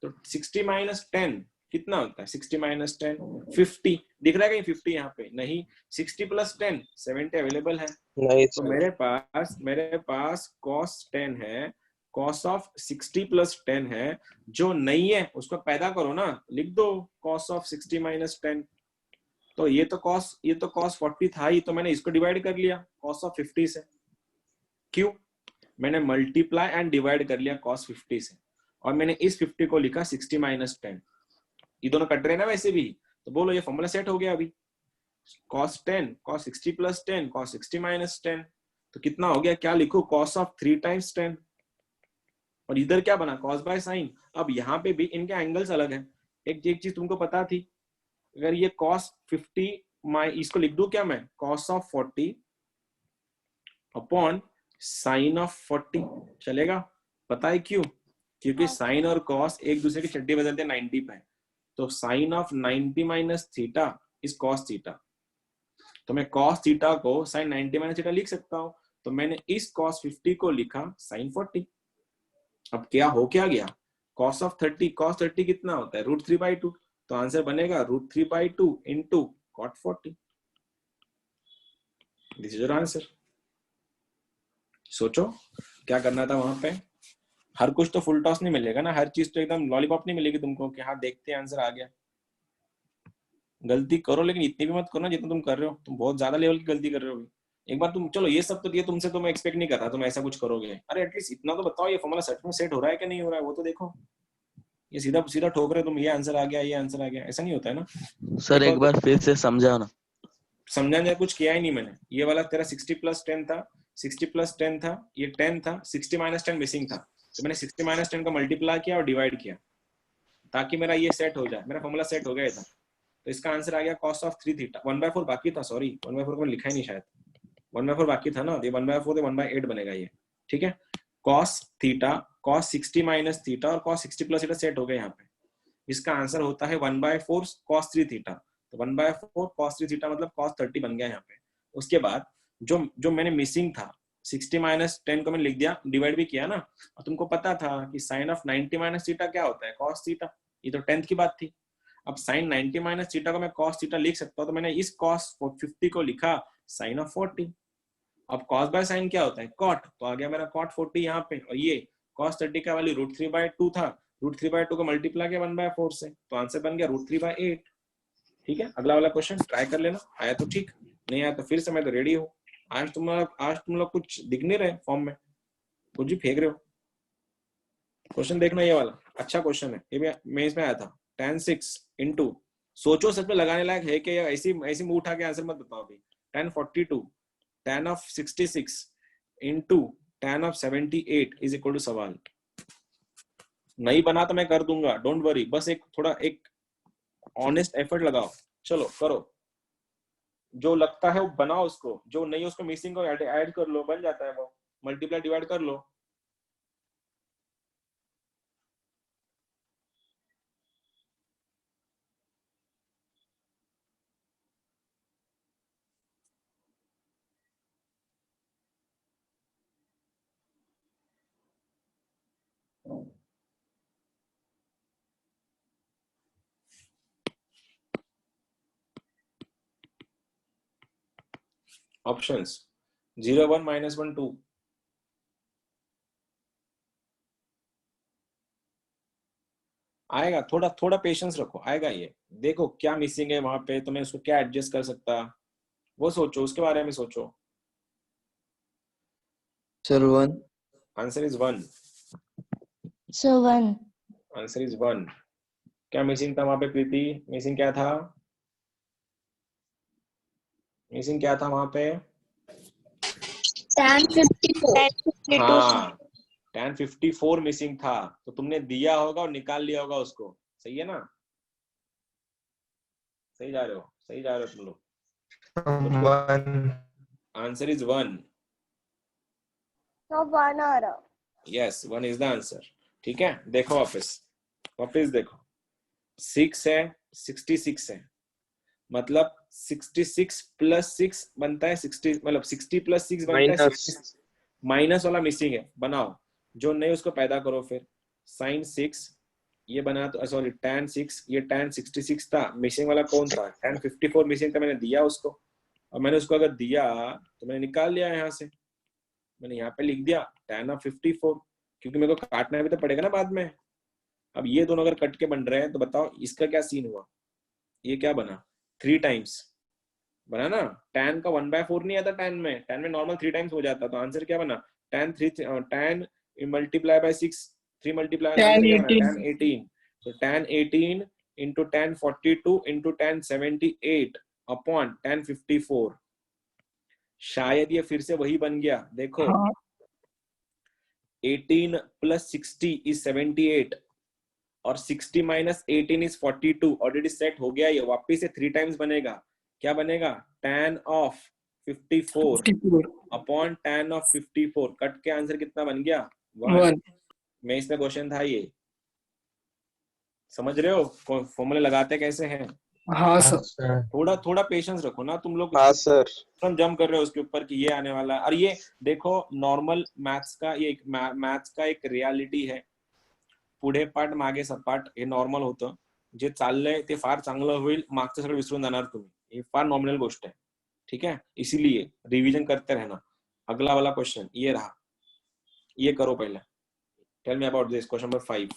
Speaker 2: तो 60 माइनस 10 कितना होता है? 60 माइनस 10 50 दिख रहा है कहीं? 50 यहाँ पे नहीं, 60 प्लस 10 70 अवेलेबल है।
Speaker 8: नहीं
Speaker 2: तो
Speaker 8: सर,
Speaker 2: मेरे पास cos 10 है, cos ऑफ 60 प्लस 10 है, जो नहीं है उसको पैदा करो ना, लिख दो cos ऑफ 60 माइनस 10। तो ये तो cos 40 था ही, तो मैंने इसको डिवाइड कर लिया cos ऑफ 50 से। क्यों? मैंने मल्टीप्लाई एंड डिवाइड कर लिया cos 50 से, और मैंने इस 50 को लिखा 60 माइनस 10। ये दोनों कट रहे ना वैसे भी, तो बोलो ये फॉर्मूला सेट हो गया अभी। cos 10 cos 60 plus 10 cos 60 minus 10, तो कितना हो गया? क्या लिखो? cos of 3 times 10। और इधर क्या बना? cos by sine. अब यहाँ पे भी इनके एंगल्स अलग है। एक चीज तुमको पता थी, अगर ये cos 50 इसको लिख दूं क्या मैं? cos of 40 upon sine of 40 चलेगा? पता है क्यों? क्योंकि साइन और cos एक दूसरे की चड्डी बदलते हैं 90 पे। तो sine of 90 minus theta is cos theta. तो मैं cos थीटा को साइन 90 माइनस थीटा लिख सकता हूं। तो मैंने इस cos 50 को लिखा साइन 40। अब क्या गया? cos ऑफ 30 कितना होता है? √3/2। तो आंसर बनेगा √3/2 into cot 40। This is your answer. सोचो क्या करना था वहां पे। हर कुछ तो फुल टॉस नहीं मिलेगा ना, हर चीज तो एकदम लॉलीपॉप नहीं मिलेगी तुमको कि हाँ देखते हैं आंसर आ गया। गलती करो, लेकिन इतनी भी मत करो ना जितना तुम कर रहे हो। तुम बहुत ज्यादा लेवल की गलती कर रहे हो। एक बार तुम चलो, ये सब तो ये तुमसे तो मैं एक्सपेक्ट नहीं कर रहा तुम ऐसा कुछ करोगे। अरे एटलीस्ट इतना तो बताओ ये फॉर्मूला सच में सेट हो रहा है कि नहीं हो रहा है, वो तो देखो। ये सीधा सीधा ठोक रहे हो तुम, ये आंसर आ गया, ये आंसर आ गया, ऐसा नहीं होता है ना।
Speaker 9: सर एक बार फिर से समझाओ ना।
Speaker 2: समझाने कुछ किया ही नहीं मैंने। ये वाला तेरा 60 प्लस 10 था, 60 प्लस 10 था, ये 10 था, 60 माइनस 10 मिसिंग था। तो मैंने 60 माइनस 10 का मल्टीप्लाई किया और डिवाइड किया ताकि मेरा ये सेट हो जाए, मेरा फॉर्मूला सेट हो गया था। तो इसका आंसर आ गया cos ऑफ 3 थीटा। 1/4 बाकी था, सॉरी 1/4 को लिखा ही नहीं शायद, 1/4 बाकी था ना। ये 1/4 से 1/8 बनेगा ये, ठीक है। cos theta cos 60 minus theta और cos 60 प्लस थीटा सेट हो गए यहाँ पे। इसका आंसर होता है 1/4 cos 3 थीटा। तो 1/4 cos 3 थीटा मतलब cos 30 बन गया यहाँ पे। उसके बाद जो मैंने मिसिंग था 60 माइनस 10 को मैंने लिख दिया, डिवाइड भी किया ना। और तुमको पता था कि साइन ऑफ 90 माइनस थीटा क्या होता है? cos theta. ये तो 10th की बात थी। अब साइन 90 माइनस थीटा को मैं cos थीटा लिख सकता हूँ, तो मैंने इस cos 50 को लिखा साइन ऑफ 40। अब cos बाय साइन क्या होता है? cot। तो आ गया मेरा cot 40 यहाँ पे। और ये cos 30 का वैल्यू √3/2 था, √3/2 को मल्टीप्लाई किया 1/4 से, तो आंसर बन गया √3/8। ठीक है, अगला वाला क्वेश्चन ट्राई कर लेना। आया तो ठीक, नहीं आया तो फिर से मैं तो रेडी हूँ। आज तुम लोग कुछ दिख नहीं रहे फॉर्म में, कुछ भी फेंक रहे हो। क्वेश्चन देखना, ये वाला अच्छा क्वेश्चन है, ये भी मेंस में आया था। tan 6 इंटू, सोचो सच में लगाने लायक है कि ऐसी मुंह उठा के आंसर मत बताओ अभी। tan 42 tan of 66 into tan of 78 is equal to सवाल। नहीं बना तो मैं कर दूंगा, डोंट वरी। बस एक ऑनेस्ट एफर्ट लगाओ। चलो करो, जो लगता है वो बनाओ उसको, जो नहीं उसको मिसिंग को ऐड कर लो, बन जाता है वो। मल्टीप्लाई डिवाइड कर लो। ऑप्शंस 0 1 -1 2। आएगा, थोड़ा पेशेंस रखो, आएगा ये। देखो क्या मिसिंग है वहां पे, तो मैं उसको क्या एडजस्ट कर सकता, वो सोचो, उसके बारे में सोचो।
Speaker 8: Sir 1।
Speaker 2: Answer is 1।
Speaker 6: So 1.
Speaker 2: Answer is 1। क्या मिसिंग था वहां पे प्रीति? मिसिंग क्या था? मिसिंग क्या था वहां पे?
Speaker 6: Tan 54.
Speaker 2: हाँ, tan 54 मिसिंग था। तो तुमने दिया होगा और निकाल लिया होगा उसको, सही है ना? सही जा रहे हो तुम लोग। Answer is 1।
Speaker 1: तो 1 आ रहा।
Speaker 2: Yes, 1 is the answer. ठीक है, देखो वापस देखो। 6 है, 66 है, मतलब 66 प्लस 6 बनता है 60, मतलब 60 प्लस 6 बनता है 60। माइनस वाला मिसिंग है, बनाओ। जो नहीं उसको पैदा करो फिर। sin 6 ये बना तो सॉरी tan 6, ये tan 66 था, मिसिंग वाला कौन था? tan 54 मिसिंग था, मैंने दिया उसको, और मैंने उसको अगर दिया तो मैंने निकाल लिया यहाँ से, मैंने यहाँ पे लिख दिया tan of 54, क्योंकि मेरे को काटना भी तो पड़ेगा ना बाद में। अब ये दोनों अगर कट के बन रहे हैं तो बताओ इसका क्या सीन हुआ? ये क्या बना? 3 टाइम्स बना ना। tan का 1/4 नहीं आता tan में नॉर्मल 3 टाइम्स हो जाता, तो आंसर क्या बना? tan multiply by 6, 3 multiply
Speaker 3: tan
Speaker 2: answer क्या बना?
Speaker 3: 18
Speaker 2: tan 18, तो tan 18 into tan 42 into tan 78 upon tan 54। शायद ये फिर से वही बन गया, देखो।
Speaker 3: हाँ
Speaker 2: 18 plus 60 is 78 और 60 minus 18 is 42। ऑलरेडी सेट हो गया, ये वापस से 3 टाइम्स बनेगा। क्या बनेगा? tan of 54
Speaker 3: 54
Speaker 2: upon tan of 54, cut के आंसर कितना बन गया?
Speaker 3: 1।
Speaker 2: मैं इसमें क्वेश्चन था ये, समझ रहे हो फॉर्मूले लगाते कैसे हैं?
Speaker 3: हाँ सर।
Speaker 2: थोड़ा थोड़ा पेशेंस रखो ना तुम लोग,
Speaker 8: हाँ सर।
Speaker 2: तुम जंप कर रहे हो उसके ऊपर कि ये आने वाला है। और ये देखो नॉर्मल मैथ्स का, ये मैथ्स का एक रियालिटी है, पुढे पाठ मागे सपाट हे नॉर्मल होतं, जे चाललंय ते फार चांगलं होईल, मागचं सगळं विसरून जाणार तुम्ही, हे फार नॉमिनल गोष्ट है, ठीक है? इसीलिए रिवीजन करते रहना। अगला वाला क्वेश्चन ये रहा, ये करो पहले। Tell me about this question number 5।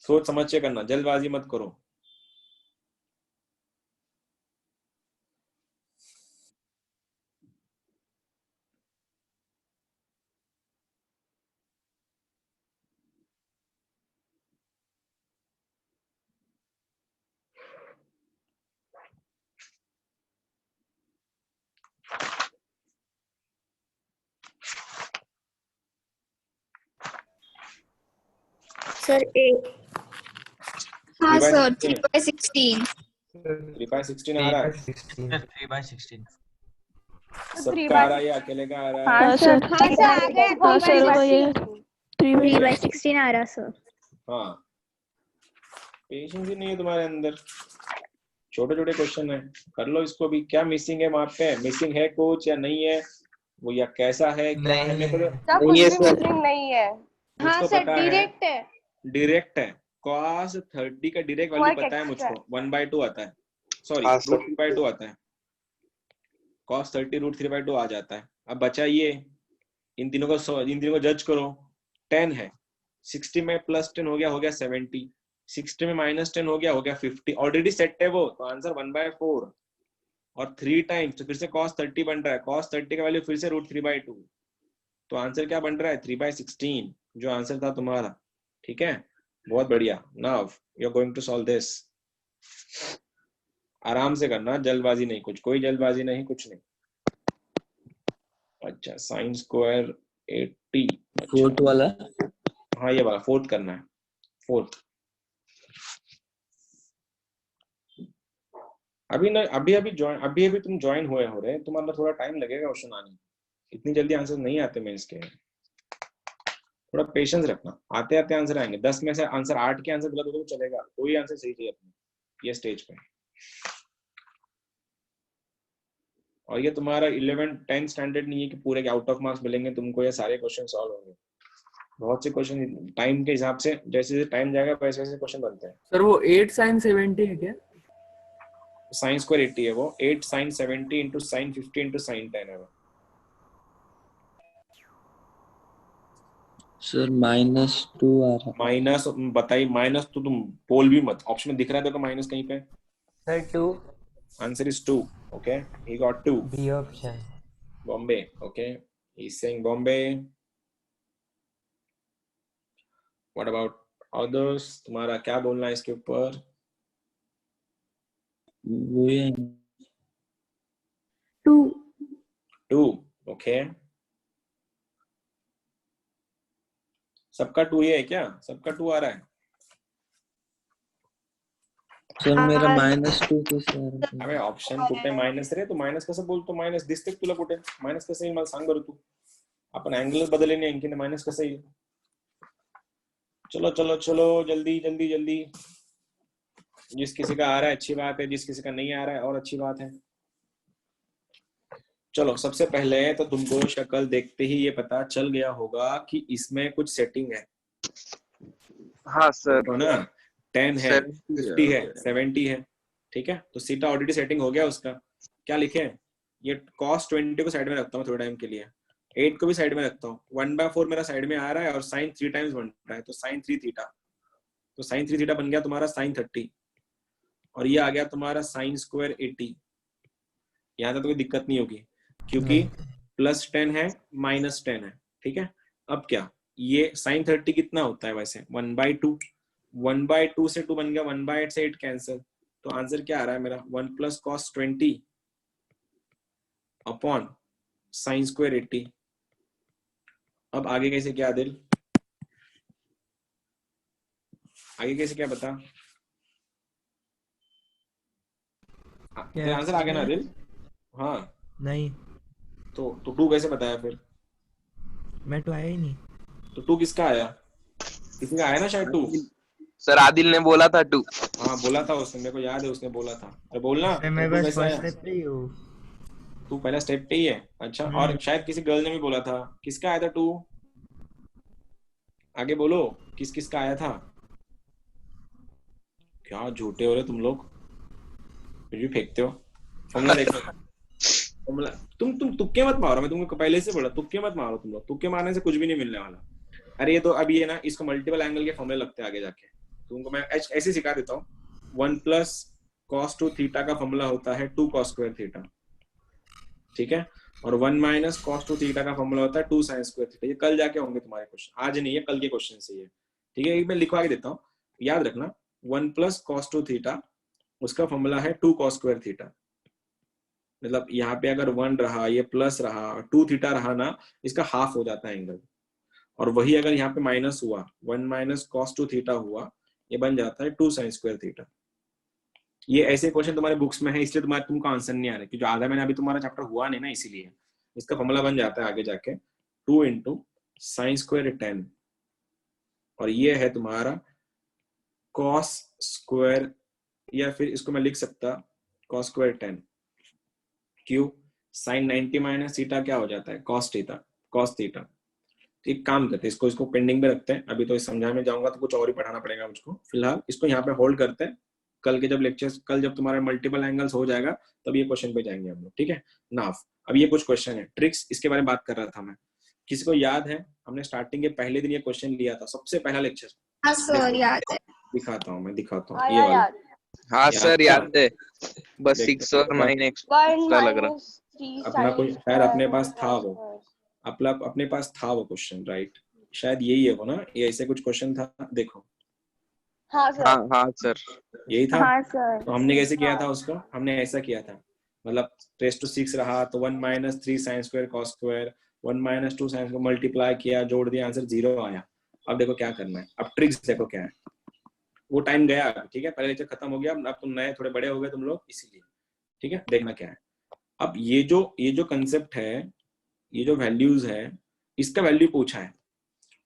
Speaker 2: सोच समझ के करना, जल्दबाजी मत करो।
Speaker 6: सर 8।
Speaker 4: हाँ
Speaker 2: 3/16
Speaker 4: सर 3/16।
Speaker 2: 3/16 आ रहा है?
Speaker 9: 3/16
Speaker 2: सबका आ रहा है या अकेले का आ रहा है?
Speaker 7: हाँ सर।
Speaker 4: हाँ सर आ गया
Speaker 7: हाँ सर, वो ये
Speaker 6: 3/16 आ रहा सर।
Speaker 2: हाँ, पेशेंस ही नहीं है तुम्हारे अंदर। छोटे छोटे क्वेश्चन है, कर लो इसको भी। क्या मिसिंग है वहां पे? मिसिंग है कुछ या नहीं है वो, या कैसा है क्या है? मेरे को
Speaker 1: क्या कुछ भी मिसिंग नहीं है।
Speaker 4: हाँ
Speaker 2: मुझको
Speaker 4: सर
Speaker 2: पता है,
Speaker 4: डायरेक्ट है।
Speaker 2: डायरेक्ट है। cos 30 का डायरेक्ट वैल्यू पता है मुझको, 1/2 आता है, सॉरी √3/2 आता है। cos 30 √3/2 आ जाता है। अब बचा ये, इन तीनों को जज करो। 10 है, 60 में +10 हो गया 70, 60 में -10 हो गया 50। ऑलरेडी सेट है वो, तो आंसर 1/4 और 3 टाइम्स, तो फिर से cos 30 बन रहा है। cos 30 का वैल्यू फिर से √3/2, तो आंसर क्या बन रहा है? 3/16, जो आंसर था तुम्हारा। ठीक है, बहुत बढ़िया। Now you are going to solve this. आराम से करना, जल्दबाजी नहीं, कोई जल्दबाजी नहीं, कुछ नहीं। अच्छा, sin स्क्वायर 80।
Speaker 8: फोर्थ वाला।
Speaker 2: हाँ ये वाला फोर्थ करना है, फोर्थ। अभी तुम ज्वाइन हुए हो रहे, तुम्हारा थोड़ा टाइम लगेगा क्वेश्चन आने में, इतनी जल्दी आंसर नहीं आते मेंस के। थोड़ा पेशेंस रखना, आते आते आंसर आएंगे। 10 में से आंसर 8 के आंसर गलत हो तो चलेगा, कोई आंसर सही चाहिए अपने ये स्टेज पे। और ये तुम्हारा 11 10 स्टैंडर्ड नहीं है कि पूरे आउट ऑफ मार्क्स मिलेंगे तुमको, ये सारे क्वेश्चन सॉल्व होंगे। बहुत से क्वेश्चन टाइम के हिसाब से, जैसे जैसे टाइम जाएगा वैसे वैसे क्वेश्चन बनते हैं।
Speaker 3: सर वो 8 sin 70 है क्या?
Speaker 2: sin स्क्वायर 80 है वो, 8 sin 70 into sin 50 into sin 10 है वो।
Speaker 8: सर -2 आ रहा।
Speaker 2: माइनस बताइए, माइनस तो तुम बोल भी मत, ऑप्शन में दिख रहा है तो माइनस कहीं पे।
Speaker 5: Sir 2
Speaker 2: answer is 2। Okay, he got 2.
Speaker 5: B option.
Speaker 2: Bombay. Okay, he's saying Bombay. What about others? तुम्हारा क्या बोलना है इसके ऊपर?
Speaker 8: वो ये
Speaker 2: 2. Okay. सबका 2 ही है क्या? सबका 2 आ रहा है?
Speaker 8: सर मेरा -2 कैसे आ रहा है?
Speaker 2: अबे ऑप्शन कुठे मायनस रे, तू मायनस कसं बोलतो? मायनस दिसते तुला कुठे? मायनस कसं येईल मला सांग बरं तू. आपण अँगल बदलले नाही आणखी, मायनस कसं येईल? चलो चलो चलो, जल्दी जल्दी जल्दी। जिस किसी का आ रहा है अच्छी बात है, जिस किसी का नहीं आ रहा है और अच्छी बात है। चलो सबसे पहले तो तुमको शक्ल देखते ही ये पता चल गया होगा कि इसमें कुछ सेटिंग है।
Speaker 10: हाँ सर।
Speaker 2: तो ना 10 है,
Speaker 10: 70
Speaker 2: 50 है, 70 है, ठीक है। तो सीटा ऑलरेडी सेटिंग हो गया उसका। क्या लिखे? ये cos 20 को साइड में रखता हूँ थोड़े टाइम के लिए, 8 को भी साइड में रखता हूँ, 1/4 मेरा साइड में आ रहा है और sin 3 टाइम्स बन रहा है, तो sin 3 थीटा, तो sin 3 थीटा बन गया तुम्हारा sin 30 और ये आ गया तुम्हारा sin स्क्वायर 80। यहाँ तक कोई दिक्कत नहीं होगी क्योंकि +10 है -10 है, ठीक है। अब क्या ये sin 30 कितना होता है वैसे 1/2, 1/2 से 2 बन गया, 1/8 से 8 कैंसिल, तो आंसर क्या आ रहा है मेरा 1 + cos 20 अपॉन sin स्क्वायर 80। अब आगे कैसे क्या दिल, आगे कैसे क्या बता, आंसर आ गया ना दिल? हाँ
Speaker 5: नहीं,
Speaker 2: तो 2 कैसे बताया फिर?
Speaker 5: मैं तो आया ही नहीं।
Speaker 2: तो 2 किसका आया? किसी का आया ना शायद 2।
Speaker 10: सर आदिल ने बोला था 2।
Speaker 2: हाँ बोला था उसने, मेरे को याद है उसने बोला था। अरे बोलना
Speaker 5: मैं
Speaker 2: तो 2
Speaker 5: बस
Speaker 2: कैसे
Speaker 5: फर्स्ट
Speaker 2: आया?
Speaker 5: स्टेप पे ही हूँ।
Speaker 2: तू पहला स्टेप पे ही है, अच्छा। और शायद किसी गर्ल ने भी बोला था, किसका आया था 2? आगे बोलो किस किस का आया था? क्या झूठे हो रहे तुम लोग, फिर भी फेंकते हो। फॉर्मूला देखो, फॉर्मूला तुम तुक्के मत मारो, मैं तुमको पहले से बोला तुक्के मत मारो, तुम लोग तुक्के मारने से कुछ भी नहीं मिलने वाला। अरे ये तो अभी ये ना इसको मल्टीपल एंगल के फॉर्मूले लगते हैं आगे जाके, तुमको मैं ऐसे सिखा देता हूँ। 1 + cos 2 थीटा का फॉर्मूला होता है 2 cos स्क्वायर थीटा, ठीक है। और 1 - cos 2 थीटा का फॉर्मूला होता है 2 sin स्क्वायर थीटा। ये कल जाके होंगे तुम्हारे क्वेश्चन, आज नहीं है, कल के क्वेश्चन से ये, ठीक है। मैं लिखवा के देता हूँ, याद रखना। 1 + cos 2 थीटा उसका फॉर्मूला है 2 cos स्क्वायर थीटा। मतलब यहाँ पे अगर 1 रहा, ये प्लस रहा, 2 थीटा रहा ना, इसका हाफ हो जाता है एंगल। और वही अगर यहाँ पे माइनस हुआ, 1 - cos 2 थीटा हुआ, ये बन जाता है 2 sin स्क्वायर थीटा। ये ऐसे क्वेश्चन तुम्हारे बुक्स में है, इसलिए तुमको आंसर नहीं आ रहा, क्योंकि आधा मैंने अभी तुम्हारा चैप्टर हुआ नहीं ना, इसीलिए इसका फॉर्मूला बन जाता है आगे जाके 2 × sin स्क्वायर 10, और ये है तुम्हारा cos स्क्वायर, या फिर इसको मैं लिख सकता cos स्क्वायर 10। क्यों? sin 90 - थीटा क्या हो जाता है cos थीटा, cos थीटा। एक काम करते हैं, इसको पेंडिंग पे रखते हैं, अभी तो इस समझाने जाऊंगा तो कुछ और ही पढ़ाना पड़ेगा मुझको। फिलहाल इसको यहाँ पे होल्ड करते हैं, कल के जब लेक्चर्स, कल जब तुम्हारे मल्टीपल एंगल्स हो जाएगा तब ये क्वेश्चन पे जाएंगे हम लोग, ठीक है। नाउ अब ये कुछ क्वेश्चन है, ट्रिक्स, इसके बारे में बात कर रहा था मैं। किसी को याद है हमने स्टार्टिंग के पहले दिन ये क्वेश्चन लिया था, सबसे पहला लेक्चर?
Speaker 4: हाँ सर याद है।
Speaker 2: दिखाता हूँ, मैं दिखाता हूँ, ये
Speaker 1: आया
Speaker 2: वाला।
Speaker 1: याद।
Speaker 10: हाँ सर याद है, बस
Speaker 2: देखते
Speaker 10: 6 और 9 एक्स्ट्रा
Speaker 1: 1
Speaker 10: लग रहा।
Speaker 1: - 3
Speaker 2: अपना
Speaker 1: sin
Speaker 2: कोई शायद अपने पास
Speaker 1: square
Speaker 2: था वो, अपने पास था वो क्वेश्चन, राइट? शायद यही है वो ना, ये ऐसे कुछ क्वेश्चन था, देखो।
Speaker 1: हाँ सर।
Speaker 10: हाँ सर
Speaker 2: यही था।
Speaker 6: हाँ सर।
Speaker 2: तो हमने कैसे किया था उसको? हमने ऐसा किया था, मतलब रेज़ टू 6 रहा तो 1 - 3 sin square cos square, 1 - 2 sin को मल्टीप्लाई किया, जोड़ दिया, आंसर 0 आया। अब देखो क्या करना है, अब ट्रिक्स देखो क्या है। वो टाइम गया, ठीक है, पहले लेक्चर खत्म हो गया, अब तुम नए थोड़े बड़े हो गए तुम लोग, इसीलिए, ठीक है। देखना क्या है, अब ये जो कंसेप्ट है, ये जो वैल्यूज है, इसका वैल्यू पूछा है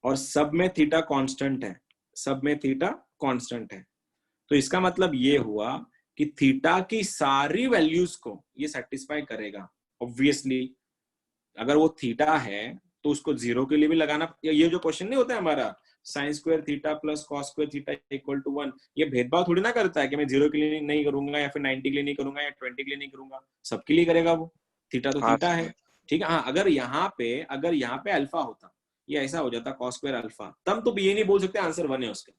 Speaker 2: और सब में थीटा कांस्टेंट है, सब में थीटा कांस्टेंट है। तो इसका मतलब ये हुआ कि थीटा की सारी वैल्यूज को ये सेटिस्फाई करेगा। ऑब्वियसली अगर वो थीटा है तो उसको 0 के लिए भी लगाना, ये जो क्वेश्चन नहीं होता है हमारा sin square theta + cos square theta = 1, ये भेदभाव थोड़ी ना करता है कि मैं 0 के लिए नहीं करूंगा या फिर 90 के लिए नहीं करूंगा या 20 के लिए नहीं करूंगा, सबके लिए करेगा वो। थीटा तो थीटा है, ठीक है। हाँ, अगर यहाँ पे अल्फा होता, ये ऐसा हो जाता cos स्क्वायर अल्फा, तब तो ये नहीं बोल सकते आंसर 1 है उसका।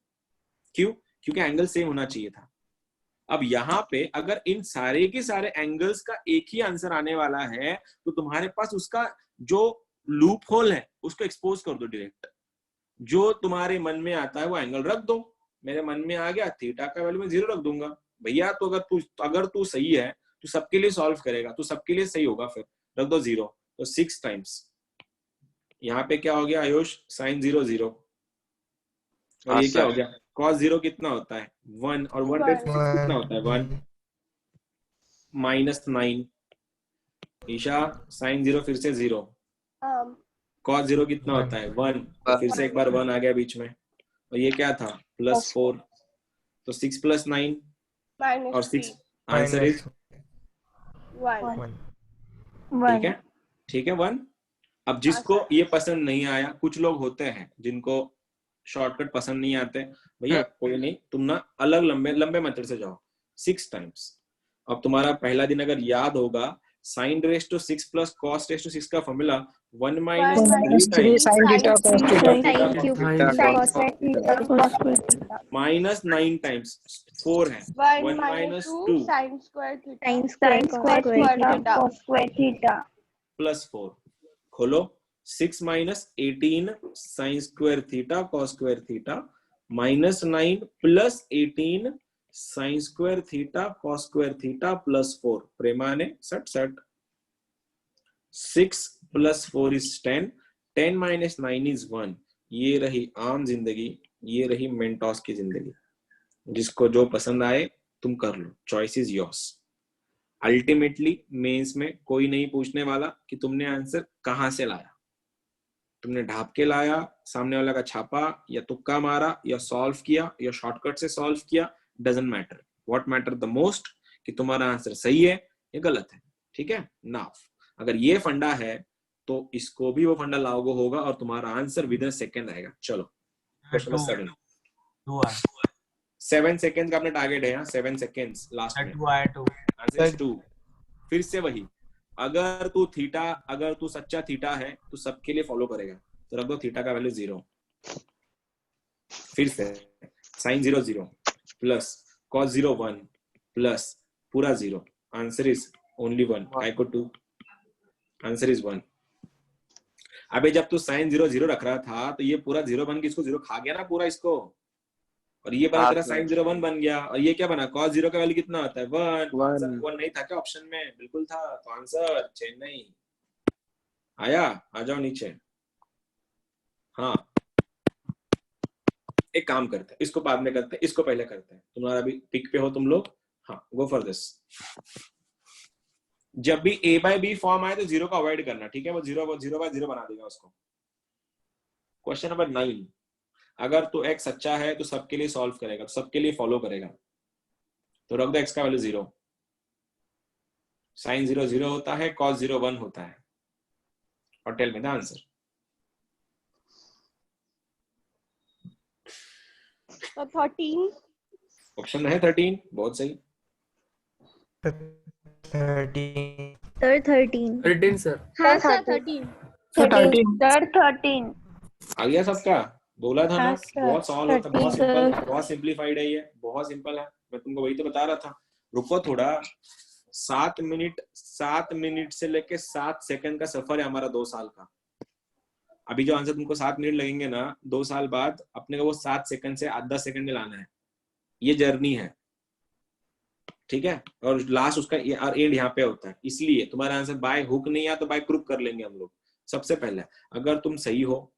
Speaker 2: क्यों? क्योंकि एंगल सेम होना चाहिए था। अब यहाँ पे अगर इन सारे के सारे एंगल्स का एक ही आंसर आने वाला है तो तुम्हारे पास उसका जो लूप होल है उसको एक्सपोज कर दो डायरेक्ट। जो तुम्हारे मन में आता है वो एंगल रख दो। मेरे मन में आ गया थीटा का वैल्यू मैं 0 रख दूंगा भैया। तो अगर तू सही है तो सबके लिए सॉल्व करेगा, तो सबके लिए सही होगा, फिर रख दो 0। तो 6 टाइम्स यहाँ पे क्या हो गया आयुष, sin 0 0, और ये क्या हो गया cos 0 कितना होता है 1, और 1/6 कितना होता है 1 -9। ईशा sin 0 फिर से 0, cos 0 कितना होता है 1, तो फिर से एक बार 1 आ गया बीच में, और ये क्या था +4, तो 6 + 9 और 6 आंसर इज
Speaker 1: 1।
Speaker 2: ठीक है। ठीक है 1। अब जिसको ये पसंद नहीं आया, कुछ लोग होते हैं जिनको शॉर्टकट पसंद नहीं आते, भैया कोई नहीं, तुम ना अलग लंबे मेथड से जाओ 6 टाइम्स। अब तुम्हारा पहला दिन अगर याद होगा, sin raised to 6 plus cos raised to 6 का formula 1 minus 3
Speaker 3: 3 sin theta cos theta
Speaker 6: Sin cube cos theta
Speaker 2: minus 9 times 4 है 1 minus 2
Speaker 1: sin square theta
Speaker 6: sin square theta
Speaker 1: cos square theta
Speaker 2: plus 4। खोलो 6 minus 18 sin square theta cos square theta minus 9 plus 18 sin square theta cos square theta plus 4। प्रेमा ने सट 6 plus 4 is 10, 10 minus 9 is 1। ये रही आम जिंदगी, ये रही Mentos की जिंदगी। जिसको जो पसंद आए तुम कर लो, choice is yours. Ultimately mains में कोई नहीं पूछने वाला कि तुमने आंसर कहां से लाया, तुमने ढाप के लाया, सामने वाला का छापा, या तुक्का मारा, या सॉल्व किया, या शॉर्टकट से सॉल्व किया, doesn't matter. What matter the most कि तुम्हारा आंसर सही है या गलत है। ठीक है नाउ, अगर ये फंडा है तो इसको भी वो फंडा लागू होगा और तुम्हारा आंसर विद इन सेकंड आएगा। चलो क्वेश्चन नंबर 7 सेकंड का अपना टारगेट है। 7 सेकंड्स लास्ट में। आंसर 2। फिर से वही, अगर तू सच्चा थीटा है तो सबके लिए फॉलो करेगा, तो रख दो थीटा का वैल्यू 0। फिर से sin 0 0 प्लस cos 0 1 प्लस पूरा 0। Answer is only 1। I को 2। Answer is 1। अबे जब तू sin 0 0 रख रहा था तो ये पूरा 0 बन के इसको 0 खा गया ना पूरा इसको, और ये बना तेरा sin 0 1 बन गया, और ये क्या बना cos 0 का वैल्यू कितना होता है 1। 1 नहीं था क्या ऑप्शन में? बिल्कुल था। तो आंसर चेन्नई आया। आ जाओ नीचे। हाँ एक काम करते हैं, इसको बाद में करते हैं, इसको पहले करते हैं। तुम्हारा भी पिक पे हो तुम लोग। हाँ गो फॉर दिस। जब भी a by b फॉर्म आए तो 0 का अवॉइड करना, ठीक है? वो 0 by 0 बना देगा उसको। क्वेश्चन नंबर 9, अगर तो x सच्चा है तो सबके लिए सॉल्व करेगा, तो सबके लिए फॉलो करेगा, तो रख दो x का वैल्यू 0। sin 0 0 होता है, cos 0 1 होता है, और टेल मी द आंसर।
Speaker 1: तो 13
Speaker 2: ऑप्शन है 13। बहुत सही।
Speaker 6: 13
Speaker 3: सर।
Speaker 4: हाँ सर 13
Speaker 3: 13
Speaker 2: आ गया सबका? बोला था ना
Speaker 6: हाँ, सर,
Speaker 2: बहुत सॉल्व होता है, बहुत
Speaker 7: 13
Speaker 2: सिंपल,
Speaker 7: सर।
Speaker 2: बहुत सिंप्लीफाइड है, ये बहुत सिंपल है। मैं तुमको वही तो बता रहा था। रुको थोड़ा। 7 मिनट से लेके 7 सेकंड का सफर है हमारा 2 साल का। अभी जो आंसर तुमको 7 मिनट लगेंगे ना, 2 साल बाद अपने को वो 7 सेकंड से 10 सेकंड में लाना है। ये जर्नी है, ठीक है? और लास्ट उसका एंड यहाँ पे होता है। इसलिए तुम्हारा आंसर बाय हुक नहीं आया तो बाय क्रूप कर लेंगे हम लोग। सबसे पहले अगर तुम सही हो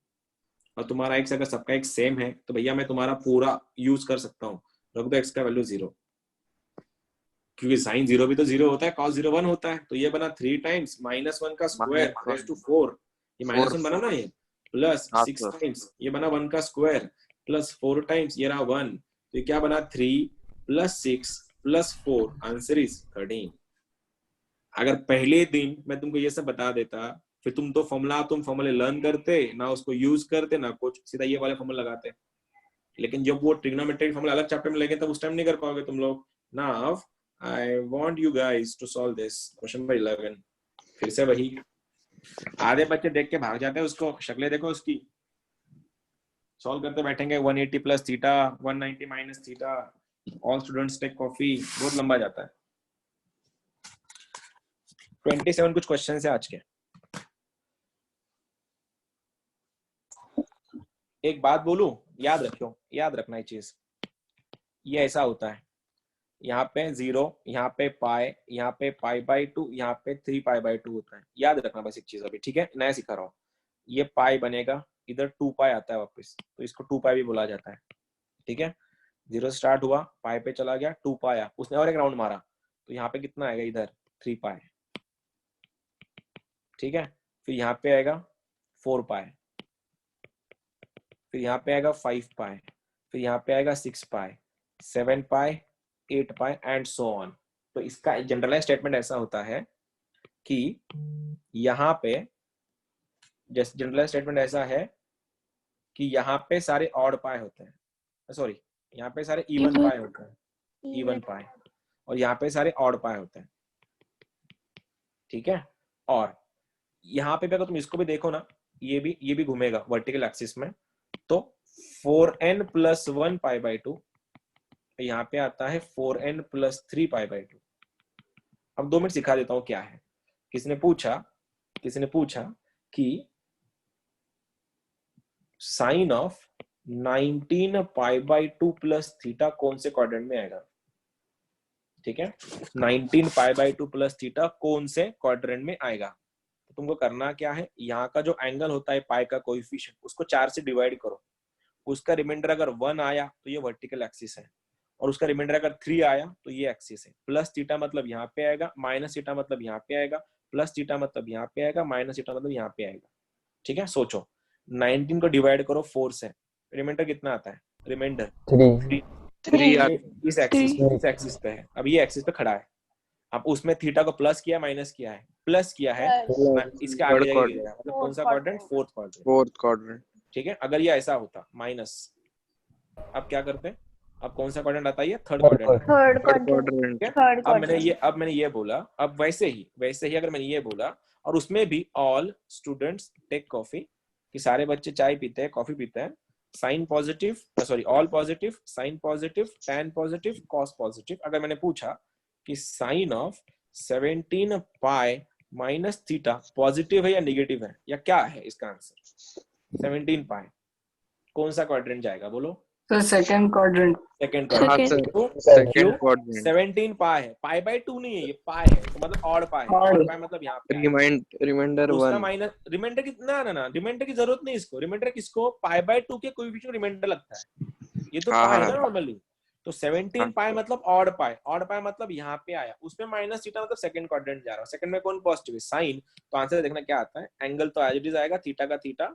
Speaker 2: और तुम्हारा एक्स अगर सबका एक सेम है तो भैया मैं तुम्हारा पूरा यूज कर सकता हूँ। रख दो एक्स का वैल्यू 0, क्योंकि साइन 0 भी तो 0 होता है, cos 0 1 होता है। तो ये बना 3 टाइम्स -1 का स्क्वायर रेज़ टू 4। ये -1 बना ना, ये प्लस 6 टाइम्स ये बना 1 का स्क्वायर प्लस 4 टाइम्स ये रहा 1। तो ये क्या बना 3 + 6 + 4। Answer is 13। अगर पहले दिन मैं तुमको ये सब बता देता, फिर तुम फॉर्मूले लर्न करते ना, उसको यूज करते ना कुछ, सीधा ये वाले फॉर्मूला लगाते। लेकिन जब वो ट्रिग्नोमेट्री फॉर्मूला अलग चैप्टर में लगे तब उस टाइम नहीं कर पाओगे तुम लोग। Now I want you guys to solve this question number 11। फिर से वही, आधे बच्चे देख के भाग जाते हैं उसको, शक्लें देखो उसकी। सॉल्व करते बैठेंगे 180 + theta 190 - theta, all students take coffee, बहुत लंबा जाता है। 27 कुछ क्वेश्चन है आज के। एक बात बोलूं, याद रखियो, याद रखना ये चीज। ये ऐसा होता है, यहाँ पे 0, यहाँ पे पाई, यहाँ पे π/2, यहाँ पे 3π/2 होता है। याद रखना बस एक चीज अभी, ठीक है? नया सिखा रहा हूँ। ये पाई बनेगा, इधर 2π आता है वापस, तो इसको 2π भी बोला जाता है, ठीक है? 0 स्टार्ट हुआ, पाई पे चला गया, 2π आया, उसने और एक राउंड मारा, तो यहाँ पे कितना आएगा? इधर 3π, ठीक है? फिर यहाँ पे आएगा 4π, फिर यहाँ पे आएगा 5π, फिर यहाँ पे आएगा 6π, 7π, 8π एंड सो ऑन। तो इसका जनरलाइज स्टेटमेंट ऐसा होता है कि यहाँ पे जैसे जनरल स्टेटमेंट ऐसा है कि यहाँ पे ऑड पाए होते हैं, सॉरी यहाँ पे सारे इवन पाए होते हैं, इवन पाए, और यहाँ पे सारे ऑड पाए होते हैं, ठीक है। और यहाँ पे अगर तुम इसको भी देखो ना, ये भी घूमेगा वर्टिकल एक्सिस में, तो 4n + 1 π/2, यहाँ पे आता है 4n + 3 π/2। अब 2 मिनट सिखा देता हूँ क्या है। किसने पूछा कि साइन ऑफ 19 π/2 + थीटा कौन से क्वाड्रेंट में आएगा, ठीक है। 19 π/2 + थीटा कौन से क्वाड्रेंट में आएगा। तो तुमको करना क्या है, यहाँ का जो एंगल होता है पाई का कोएफिशिएंट, उसको 4 से डिवाइड करो, उसका रिमाइंडर अगर 1 आया तो ये वर्टिकल एक्सिस है, और उसका रिमाइंडर अगर 3 आया तो ये एक्सिस है। प्लस थीटा मतलब यहाँ पे आएगा, माइनस थीटा मतलब यहाँ पे आएगा, प्लस थीटा मतलब यहाँ पे आएगा, माइनस थीटा मतलब यहाँ पे आएगा, ठीक है। सोचो 19 को डिवाइड करो 4 से, रिमाइंडर कितना आता है, रिमाइंडर 3 इस एक्सिस पे है। अब ये एक्सिस पे खड़ा है, अब उसमें थीटा को प्लस किया माइनस किया है, प्लस किया है, इसके आगे जाएगा, मतलब कौन सा क्वाड्रेंट, फोर्थ क्वाड्रेंट, ठीक है। अगर ये ऐसा होता माइनस, अब क्या करते हैं, अब कौन सा क्वाड्रेंट आता है, थर्ड क्वाड्रेंट। अब मैंने ये बोला, अब वैसे ही अगर मैंने ये बोला और उसमें भी ऑल स्टूडेंट्स टेक कॉफी, कि सारे बच्चे चाय पीते हैं, कॉफी पीते हैं, sine positive, sorry all positive, sine positive, tan positive, cos positive. अगर मैंने पूछा कि साइन ऑफ 17 π - थीटा पॉजिटिव है या नेगेटिव है, या क्या है इसका आंसर, 17 π कौन सा क्वाड्रेंट जाएगा, बोलो।
Speaker 3: Sir second quadrant.
Speaker 2: 17 पाई है, π/2 नहीं है, ये पाई है, तो मतलब ऑड पाई है, ऑड पाई मतलब यहाँ पे
Speaker 10: रिमाइंडर 1,
Speaker 2: माइनस रिमाइंडर की ना रिमाइंडर की जरूरत नहीं इसको, रिमाइंडर किसको, π/2 के कोएफिशिएंट रिमाइंडर लगता है, ये तो पाई है ना नॉर्मली। तो 17 पाई मतलब ऑड पाई मतलब यहाँ पे आया, उसमें माइनस थीटा मतलब सेकंड क्वाड्रेंट जा रहा है, सेकंड में कौन पॉजिटिव है, साइन, तो आंसर देखना क्या आता है, एंगल तो एज इट इज आएगा थीटा का थीटा,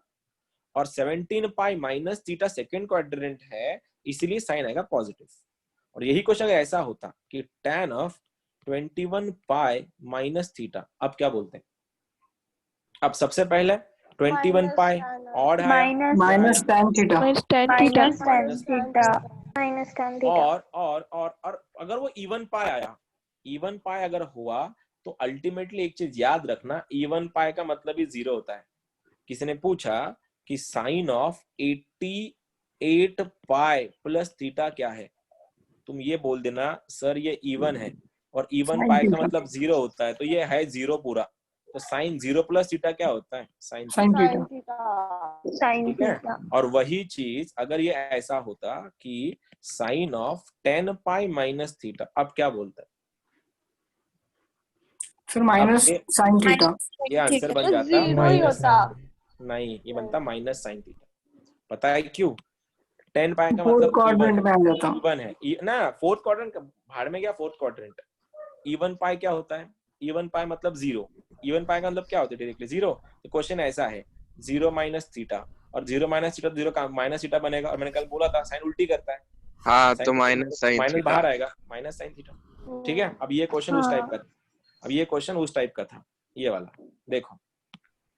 Speaker 2: और 17 पाई माइनस थीटा सेकंड क्वाड्रेंट है, इसीलिए साइन आएगा पॉजिटिव। और यही क्वेश्चन अगर ऐसा होता कि tan of 21 pi minus theta, अब क्या बोलते हैं, अब सबसे पहले 21 पाई ऑड है,
Speaker 3: माइनस tan थीटा,
Speaker 2: और अगर वो इवन पाई आया, इवन पाई अगर हुआ तो अल्टीमेटली एक चीज याद रखना, इवन पाई का मतलब ही 0 होता है। किसी ने पूछा कि साइन ऑफ 88 पाई + थीटा क्या है, तुम ये बोल देना सर ये इवन है, और इवन पाई का मतलब 0 होता है, तो ये है 0 पूरा, तो साइन 0 + थीटा क्या होता है, साइन थीटा। और वही चीज अगर ये ऐसा होता कि sine of 10 pi minus theta, अब क्या बोलता है
Speaker 3: सर, माइनस साइन थीटा,
Speaker 2: ये आंसर बन जाता नहीं, ये बनता माइनस साइन थीटा। पता है क्यों, 10 पाई का मतलब
Speaker 3: क्वाड्रेंट में आ जाता
Speaker 2: इवन है ना, फोर्थ क्वाड्रेंट भाड़ में गया, फोर्थ क्वाड्रेंट। इवन पाई क्या होता है, इवन पाई मतलब 0, इवन पाई का मतलब क्या होता है, डायरेक्टली 0। तो क्वेश्चन ऐसा है 0 माइनस थीटा, और 0 माइनस थीटा, 0 का माइनस थीटा बनेगा, और मैंने कल बोला था साइन उल्टी करता है,
Speaker 10: हाँ, तो माइनस
Speaker 2: बाहर आएगा, माइनस साइन थीटा, ठीक है। अब ये क्वेश्चन उस टाइप का था, ये वाला देखो,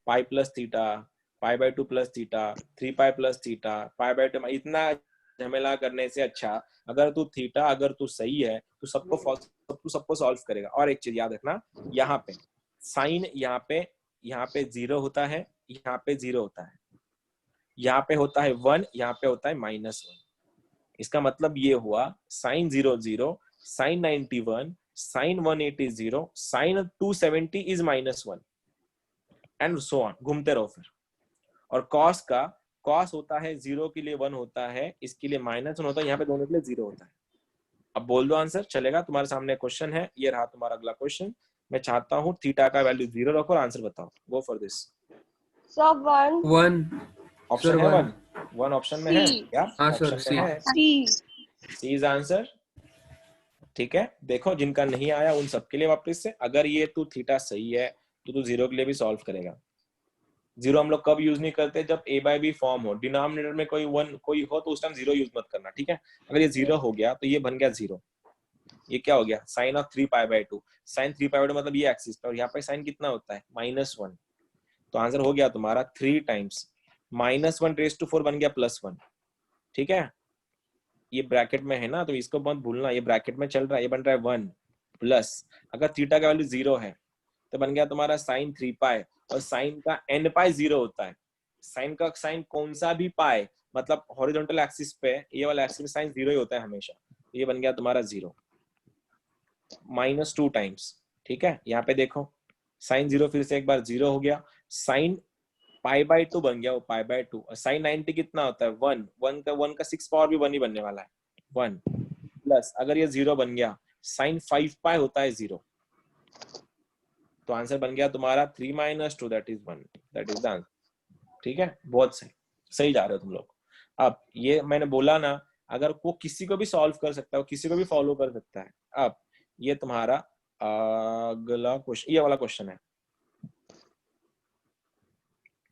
Speaker 2: पाई प्लस थीटा, π/2 + थीटा, 3 पाई + थीटा, π/2, इतना झमेला करने से अच्छा अगर तू सही है तो सबको सॉल्व करेगा। और एक चीज याद रखना, यहाँ पे साइन, यहाँ पे 0 होता है, यहाँ पे 0 होता है, यहाँ पे होता है 1, यहाँ पे होता है -1। इसका मतलब ये हुआ sine 0 0, sine 91, sine 180 0, sine 270 is -1, and so on, घूमते रहो फिर। और कॉस होता है 0 के लिए 1 होता है, इसके लिए -1 होता है, यहाँ पे दोनों के लिए 0 होता है। अब बोल दो आंसर, चलेगा। तुम्हारे सामने क्वेश्चन है, ये रहा तुम्हारा अगला क्वेश्चन। मैं चाहता हूँ थीटा का वैल्यू 0 रखो और आंसर बताओ। Go for this.
Speaker 6: सब 1
Speaker 2: ऑप्शन है 1 ऑप्शन में है क्या?
Speaker 6: हाँ सर,
Speaker 2: सी इज आंसर। ठीक है, देखो जिनका नहीं आया उन सबके लिए वापस से, अगर ये तू थीटा सही है तो तू 0 के लिए भी सॉल्व करेगा। 0 हम लोग कब यूज नहीं करते? जब a/b फॉर्म हो, डिनोमिनेटर में कोई 1 कोई हो तो उस टाइम 0 यूज मत करना, ठीक है। अगर ये 0 हो गया तो ये बन गया 0, ये क्या हो गया साइन ऑफ 3π/2। साइन 3π/2 मतलब ये एक्सिस पे, और यहाँ पे साइन कितना होता है -1। तो आंसर हो गया तुम्हारा 3 टाइम्स -1⁴ बन गया +1। ठीक है, ये ब्रैकेट में है ना, तो इसको मत भूलना, ये ब्रैकेट में चल रहा है, ये बन रहा है 1 प्लस, अगर थीटा का वैल्यू 0 है तो बन गया तुम्हारा साइन 3π, और साइन का nπ 0 होता है। साइन का साइन कौन सा भी पाए मतलब हॉरिजॉन्टल एक्सिस पे, ये वाला एक्सिस में साइन 0 ही होता है हमेशा। तो ये बन गया तुम्हारा 0 -2 टाइम्स। ठीक है, यहाँ पे देखो साइन 0 फिर से एक बार 0 हो गया, साइन π/2 बन गया, वो π/2, और साइन 90 कितना होता है 1 का 6 पावर भी 1 ही बनने वाला है 1 प्लस, अगर ये 0 बन गया साइन 5π होता है 0। तो आंसर बन गया तुम्हारा 3 - 2 that is 1, that is the answer. ठीक है, बहुत सही, सही जा रहे हो तुम लोग। अब ये मैंने बोला ना, अगर वो किसी को भी सॉल्व कर सकता है, किसी को भी फॉलो कर सकता है। अब ये तुम्हारा अगला क्वेश्चन, ये वाला क्वेश्चन है,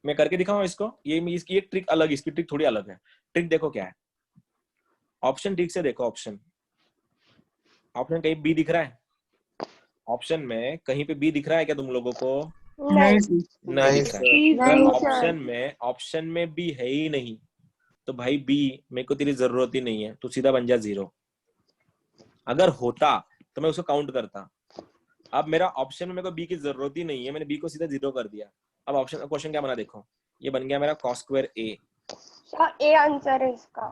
Speaker 2: मैं करके दिखाऊं इसको। ये इसकी एक ट्रिक अलग, इसकी ट्रिक थोड़ी अलग है। ट्रिक देखो क्या है, ऑप्शन ठीक से देखो। ऑप्शन कहीं बी दिख रहा है? ऑप्शन में कहीं पे बी दिख रहा है क्या तुम लोगों को?
Speaker 3: नहीं
Speaker 2: नहीं दिख रहा है। ऑप्शन में बी है ही नहीं, तो भाई बी मेरे को तेरी जरूरत ही नहीं है, तू सीधा बन जा 0। अगर होता तो मैं उसको काउंट करता। अब मेरा ऑप्शन में मेरे को बी की जरूरत ही नहीं है, मैंने बी को सीधा 0 कर दिया। अब ऑप्शन क्वेश्चन क्या बना देखो, ये बन गया मेरा cos square a
Speaker 1: A answer है इसका,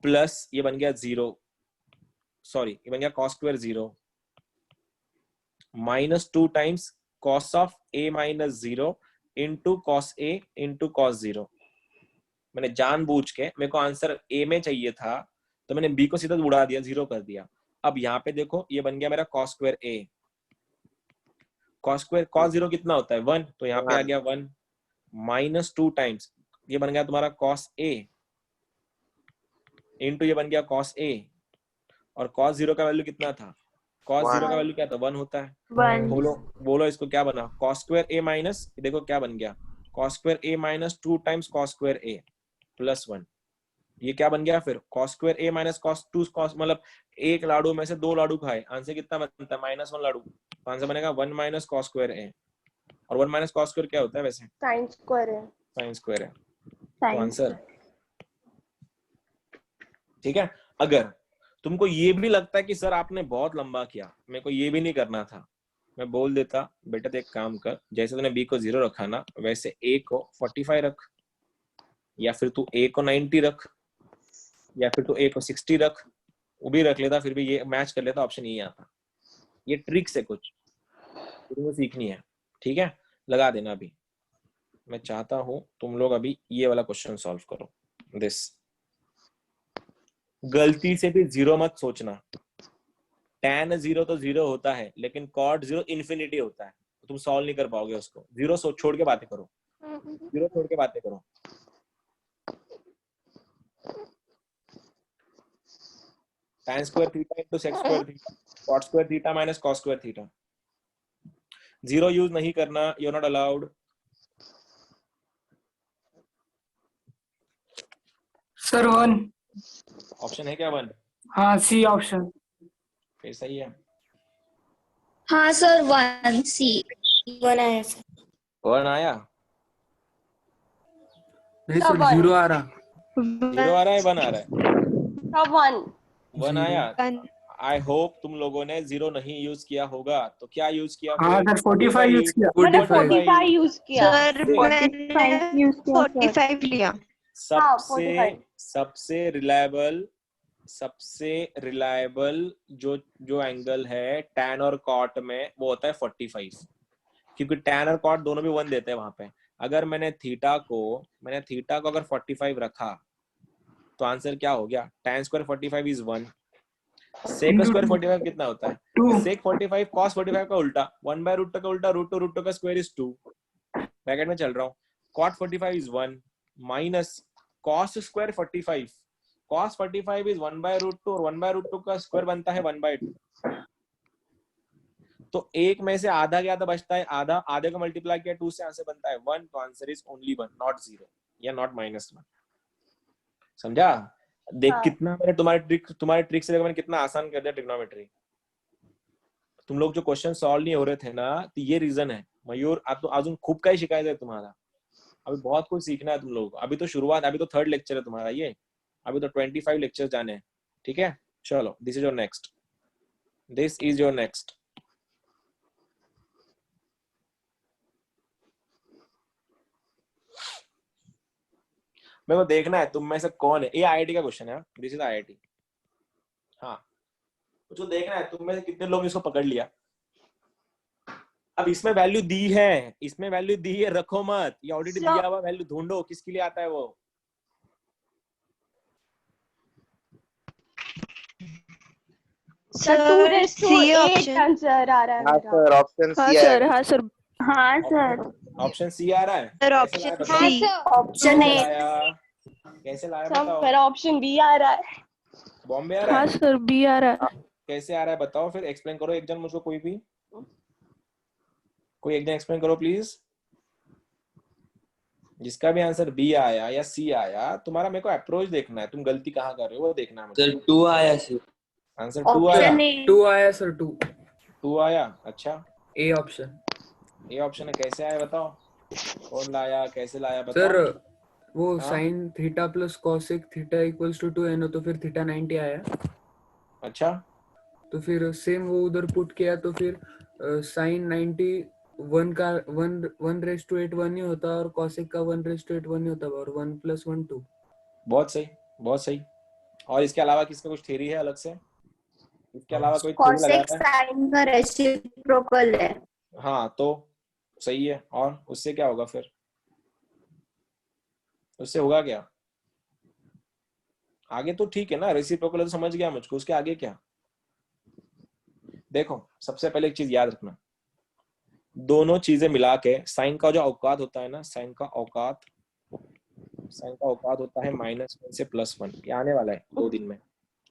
Speaker 2: प्लस ये बन गया 0, सॉरी ये बन गया cos square 0 -2 times cos of a - 0 into cos a into cos 0। मैंने जानबूझ के, मेरे को आंसर a में चाहिए था तो मैंने b को सीधा उड़ा दिया, 0 कर दिया। अब यहाँ पे देखो ये बन गया मेरा cos स्क्वायर a, cos 0 कितना होता है 1, तो यहाँ पे आ गया 1 -2 टाइम्स, ये बन गया तुम्हारा cos a इंटू ये बन गया cos a, और cos 0 का वैल्यू कितना था? cos 0 का वैल्यू क्या था 1 होता है। बोलो इसको क्या बना, cos स्क्वायर a माइनस, देखो क्या बन गया cos square a - 2 times cos square a plus 1। ये क्या बन गया फिर cos square a - cos 2 cos, मतलब एक लाडू में से 2 लाडू खाए, आंसर कितना बनता है -1 लाडू, तो आंसर बनेगा 1 - cos स्क्वायर a। और 1 - cos स्क्वायर क्या होता है वैसे?
Speaker 1: साइन स्क्वायर है।
Speaker 2: साइन स्क्वायर है, तो आंसर। ठीक है, अगर तुमको ये भी लगता है कि सर आपने बहुत लंबा किया, मेरे को ये भी नहीं करना था, मैं बोल देता बेटा तो एक काम कर, जैसे तूने b को 0 रखा ना, वैसे a को 45 रख, या फिर तू a को 90 रख, या फिर तू a को 60 रख, वो भी रख लेता, फिर भी ये मैच कर लेता, ऑप्शन यही आता। ये ट्रिक्स है कुछ, तुमको सीखनी है। ठीक है, लगा देना। अभी मैं चाहता हूं तुम लोग अभी ये वाला क्वेश्चन सॉल्व करो। दिस गलती से भी 0 मत सोचना। tan 0 तो 0 होता है, लेकिन cot 0 इन्फिनिटी होता है, तो तुम सॉल्व नहीं कर पाओगे उसको। 0 छोड़ के बातें करो, 0 छोड़ के बातें करो। tan square theta into sec square theta, cot square theta minus cos square theta. 0 use नहीं करना, you are not allowed.
Speaker 3: Sir 1।
Speaker 2: Option है क्या 1?
Speaker 3: हाँ सी ऑप्शन।
Speaker 2: फिर सही है।
Speaker 4: हाँ सर 1 सी 1 आया सर।
Speaker 2: 1 आया?
Speaker 6: नहीं सर 0 आ रहा।
Speaker 2: 0 आ रहा है 1 आ रहा है? 1 आया। आई होप तुम लोगों ने 0 नहीं यूज किया होगा, तो क्या यूज किया?
Speaker 3: हाँ सर 45 यूज किया।
Speaker 1: 45 यूज किया
Speaker 4: सर मैंने 45 लिया।
Speaker 2: सबसे रिलायबल जो एंगल है टैन और कॉट में, वो होता है 45, क्योंकि टैन और कॉट दोनों भी 1 देते हैं वहां पे। अगर मैंने थीटा को अगर 45 रखा, तो आंसर क्या हो गया? tan square 45 is 1, sec square 45 कितना होता है? sec 45 cos 45 का उल्टा, 1/√2 का उल्टा √2 का स्क्वायर इज 2, ब्रैकेट में चल रहा हूँ। cot 45 is 1 minus cos square 45, cos 45 is 1/√2, और 1/√2 का स्क्वायर बनता है 1/2। तो एक में से आधा क्या बचता है? आधे को मल्टीप्लाई किया 2 से, आंसर बनता है 1, तो आंसर इज ओनली 1, नॉट 0 या नॉट -1। समझा? देख कितना मैंने तुम्हारे ट्रिक से मैंने कितना आसान कर दिया ट्रिग्नोमेट्री। तुम लोग जो क्वेश्चन सॉल्व नहीं हो रहे थे ना, तो ये रीजन है मयूर। आप तो अजून खूप काही शिकायचं आहे तुम्हाला, अभी बहुत कुछ सीखना है तुम लोगों को। अभी तो शुरुआत, अभी तो 3rd लेक्चर है तुम्हारा ये, अभी तो 25 लेक्चर जाने हैं, ठीक है। चलो, this is your next, this is your next. मेरे को देखना है तुम में से कौन है, ये आईआईटी का क्वेश्चन है, दिस इज आईआईटी। हाँ, मुझको देखना है तुम में से कितने लोग इसको पकड़ लिया। अब इसमें वैल्यू दी है, इसमें वैल्यू दी है, रखो मत, ये ऑलरेडी दिया हुआ वैल्यू ढूंढो, किसके लिए आता है वो।
Speaker 1: सर 2⁸ आंसर आ रहा है
Speaker 10: हाँ
Speaker 1: मेरा।
Speaker 10: सर, ऑप्शन
Speaker 7: हाँ
Speaker 10: सी
Speaker 7: सर,
Speaker 10: है।
Speaker 7: हाँ सर।
Speaker 4: हाँ सर।
Speaker 2: ऑप्शन सी आ रहा है।
Speaker 4: सर
Speaker 2: कैसे लाया
Speaker 4: ऑप्शन
Speaker 2: बताओ?
Speaker 4: सी, ऑप्शन
Speaker 2: कैसे
Speaker 4: ए।
Speaker 2: लाया, कैसे लाया
Speaker 1: सर
Speaker 2: बताओ?
Speaker 1: मेरा ऑप्शन बी आ रहा है।
Speaker 2: बॉम्बे आ रहा
Speaker 7: हाँ
Speaker 2: है,
Speaker 7: सर, बी आ रहा है।
Speaker 2: कैसे आ रहा है बताओ, फिर एक्सप्लेन करो एक जन मुझको, कोई भी, कोई एक जन एक्सप्लेन करो प्लीज। जिसका भी आंसर बी आया या सी आया, तुम्हारा मेरे को अप्रोच देखना है, तुम गलती कहाँ कर रहे हो वो देखना है मुझे।
Speaker 8: सर 2 आया सर।
Speaker 2: आंसर 2 आया,
Speaker 4: ऑप्शन ए।
Speaker 6: 2 आया सर, 2
Speaker 2: 2 आया। अच्छा,
Speaker 6: ए ऑप्शन।
Speaker 2: ये ऑप्शन है, कैसे आया बताओ, कौन लाया, कैसे लाया
Speaker 6: सर
Speaker 2: बताओ।
Speaker 6: वो
Speaker 2: हाँ?
Speaker 6: Sine theta plus cosec theta equals to 2 है ना, तो फिर थीटा 90 आया।
Speaker 2: अच्छा,
Speaker 6: तो फिर सेम वो उधर पुट किया, तो फिर साइन 90 1 का 1/8 1 ही होता, और कॉसेक का 1/8 1 ही होता, और 1 + 1 2।
Speaker 2: बहुत सही, बहुत सही। और इसके अलावा किसका कुछ थ्योरी है अलग से? इसके अलावा कोई थ्योरी लगाया
Speaker 4: कॉसेक
Speaker 2: है?
Speaker 4: साइन का रेसिप्रोकल है।
Speaker 2: हाँ, तो सही है। और उससे क्या होगा फिर, उससे होगा क्या आगे? तो ठीक है ना, रेसिप्रोकल तो समझ गया मुझको, उसके आगे क्या? देखो, सबसे पहले एक चीज याद रखना, दोनों चीजें मिला के साइन का जो औकात होता है ना, साइन का औकात होता है -1 से +1। ये आने वाला है 2 दिन में,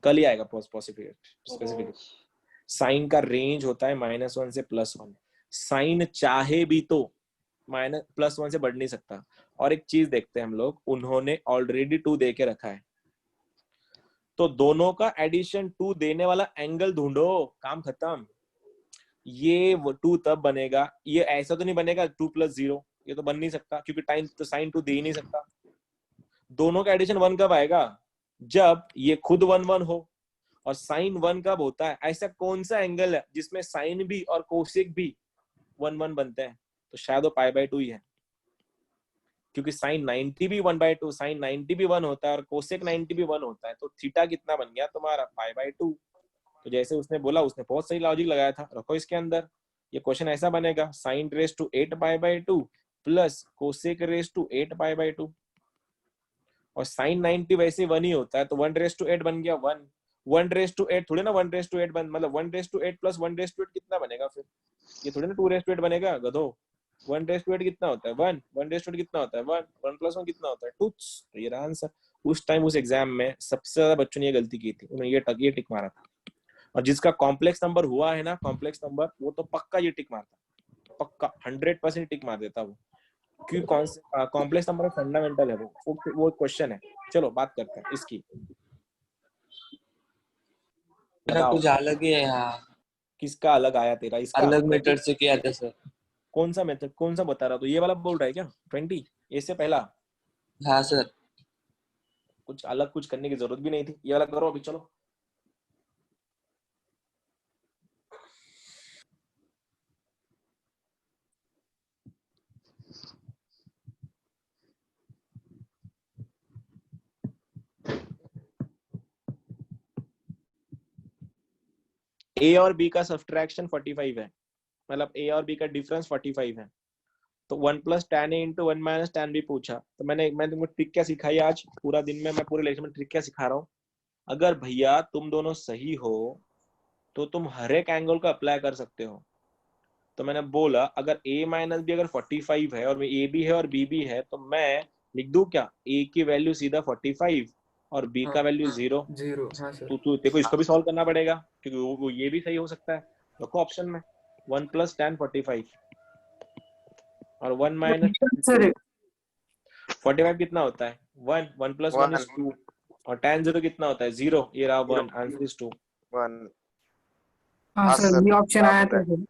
Speaker 2: कल ही आएगा स्पेसिफिक। साइन का रेंज होता है -1 से +1। साइन चाहे भी तो +1 से बढ़ नहीं सकता। और एक चीज देखते हैं हम लोग, उन्होंने ऑलरेडी 2 दे के रखा है, तो दोनों का एडिशन 2 देने वाला एंगल ढूंढो, काम खत्म। ये 2 तब बनेगा, ये ऐसा तो नहीं बनेगा 2 + 0, ये तो बन नहीं सकता, क्योंकि टाइम तो साइन 2 दे ही नहीं सकता। दोनों का एडिशन 1 कब आएगा? जब ये खुद 1 1 हो। और साइन 1 कब होता है? ऐसा कौन सा एंगल है जिसमें साइन भी और कोसेक भी 1 1 बनते हैं? तो शायद वो π/2 ही है, क्योंकि साइन 90 भी 1/2, साइन 90 भी 1 होता है और कोसेक 90 भी 1 होता है। तो थीटा कितना बन गया तुम्हारा? π/2। तो जैसे उसने बोला, उसने बहुत सही लॉजिक लगाया था, रखो इसके अंदर। ये क्वेश्चन ऐसा बनेगा, sine raise to 8 π/2 plus cosec raise to 8 π/2। और साइन 90 वैसे 1 ही होता है, तो 1/8 बन गया 1। 1/8 थोड़ी ना 1/8 बन, मतलब 1/8 प्लस 1/8 कितना बनेगा फिर? ये थोड़ी ना 2/8 बनेगा गधो। 1/8 कितना होता है? 1। 1/8 कितना होता है? 1। 1 + 1 कितना होता है? 2। तो ये रहा आंसर। उस टाइम उस एग्जाम में सबसे ज्यादा बच्चों ने ये गलती की थी, उन्होंने ये टिक मारा था। और जिसका कॉम्प्लेक्स नंबर हुआ है ना, कॉम्प्लेक्स नंबर, वो तो पक्का ये टिक मारता, पक्का 100% टिक मार देता वो, क्योंकि कॉम्प्लेक्स नंबर फंडामेंटल है वो क्वेश्चन है। चलो बात करते हैं इसकी।
Speaker 8: मेरा कुछ अलग ही है यहाँ,
Speaker 2: किसका अलग आया तेरा? इसका
Speaker 8: अलग मेथड से किया था सर।
Speaker 2: कौन सा मेथड, कौन सा बता रहा? तो ये वाला बोल रहा है क्या 20? इससे पहला
Speaker 8: हाँ सर।
Speaker 2: कुछ अलग कुछ करने की जरूरत भी नहीं थी, ये वाला करो अभी। चलो ए और बी का सब्ट्रैक्शन 45 है, मतलब ए और बी का डिफरेंस 45 है। तो 1 + tan A × 1 - tan B पूछा, तो मैं तुमको ट्रिक क्या सिखाई आज पूरा दिन में, मैं पूरे लेक्चर में ट्रिक क्या सिखा रहा हूँ। अगर भैया तुम दोनों सही हो तो तुम हर एक एंगल को अप्लाई कर सकते हो। तो मैंने बोला अगर A - B अगर 45 है और A भी है और B भी है, तो मैं लिख दूं क्या, A की वैल्यू सीधा 45 और B का वैल्यू 0।
Speaker 6: हाँ सर।
Speaker 2: तो देखो इसको भी सॉल्व करना पड़ेगा, क्योंकि वो ये भी सही हो सकता है। रखो ऑप्शन में 1 + tan 45 और 1 -
Speaker 3: सर
Speaker 2: 45 कितना होता है? 1। 1 + 1 is 2 और tan 0 कितना होता है? 0। ये रहा 1, आंसर इज 2।
Speaker 10: 1।
Speaker 3: हाँ
Speaker 11: हाँ
Speaker 3: सर,
Speaker 11: सर,
Speaker 3: बी ऑप्शन आया था सर।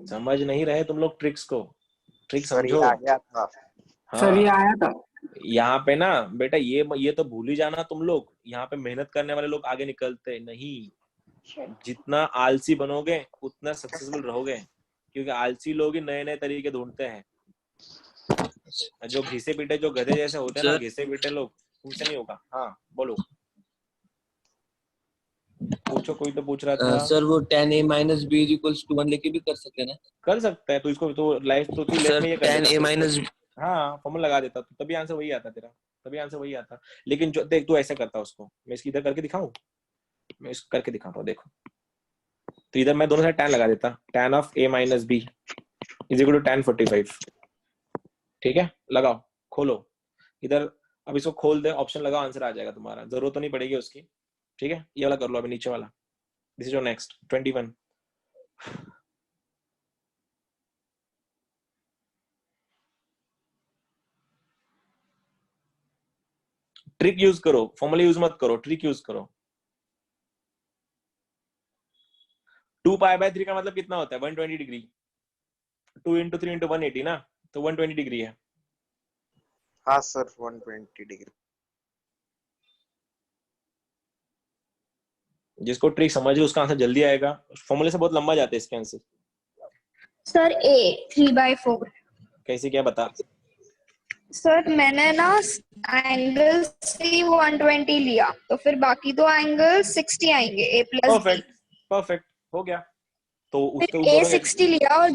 Speaker 2: समझ नहीं रहे तुम लोग ट्रिक्स को, ट्रिक
Speaker 11: सर ये
Speaker 2: समझो।
Speaker 11: आ गया था।
Speaker 3: सर ये
Speaker 2: हाँ,
Speaker 3: आया था।
Speaker 2: यहाँ पे ना बेटा ये तो भूल ही जाना तुम लोग, यहाँ पे मेहनत करने वाले लोग आगे निकलते नहीं। जितना आलसी बनोगे उतना सक्सेसफुल रहोगे, क्योंकि आलसी लोग ही नए नए तरीके ढूंढते हैं। जो घिसे पीटे, जो गधे जैसे होते हैं ना,
Speaker 8: सर
Speaker 2: घिसे पीटे लोग, उनसे नहीं होगा। हाँ बोलो, पूछो, कोई तो पूछ रहा था।
Speaker 8: सर वो 10a minus B is equals to 1 लेके भी कर सकते हैं ना?
Speaker 2: कर सकता है तो इसको तो लाइफ तो लेफ्ट
Speaker 8: सर
Speaker 2: में ये कर
Speaker 8: 10a
Speaker 2: देता।
Speaker 8: माइनस
Speaker 2: हाँ फॉर्मूला लगा देता तो तभी आंसर वही आता तेरा, तभी आंसर वही आता। लेकिन जो देख तू ऐसे करता उसको, मैं इसकी इधर करके दिखाऊं, मैं इसको करके दिखाता हूँ देखो। तो इधर मैं दोनों साइड tan लगा देता, tan of a minus B is equal to tan 45। ठीक है, लगाओ, खोलो इधर। अब इसको खोल दे, ऑप्शन लगाओ, आंसर आ जाएगा तुम्हारा, जरूरत तो नहीं पड़ेगी उसकी। ठीक है, ये वाला कर लो अभी, नीचे वाला। This is your next 21। Trick use करो, फॉर्मूला यूज मत करो, ट्रिक यूज करो। 2π/3 का मतलब कितना होता है? 120 डिग्री। 2 × 3 × 180 ना, तो 120 डिग्री है।
Speaker 11: हाँ सर, 120 डिग्री।
Speaker 2: जिसको ट्रिक समझे उसका आंसर जल्दी आएगा, फॉर्मूले से बहुत लंबा जाते हैं इसके आंसर।
Speaker 4: सर ए 3/4।
Speaker 2: कैसे, क्या बता।
Speaker 4: सर मैंने ना एंगल सी 120 लिया, तो फिर बाकी दो एंगल 60 आएंगे, ए प्लस बी।
Speaker 2: परफेक्ट, परफेक्ट हो गया। तो उसके
Speaker 4: फिर ए 60 लिया और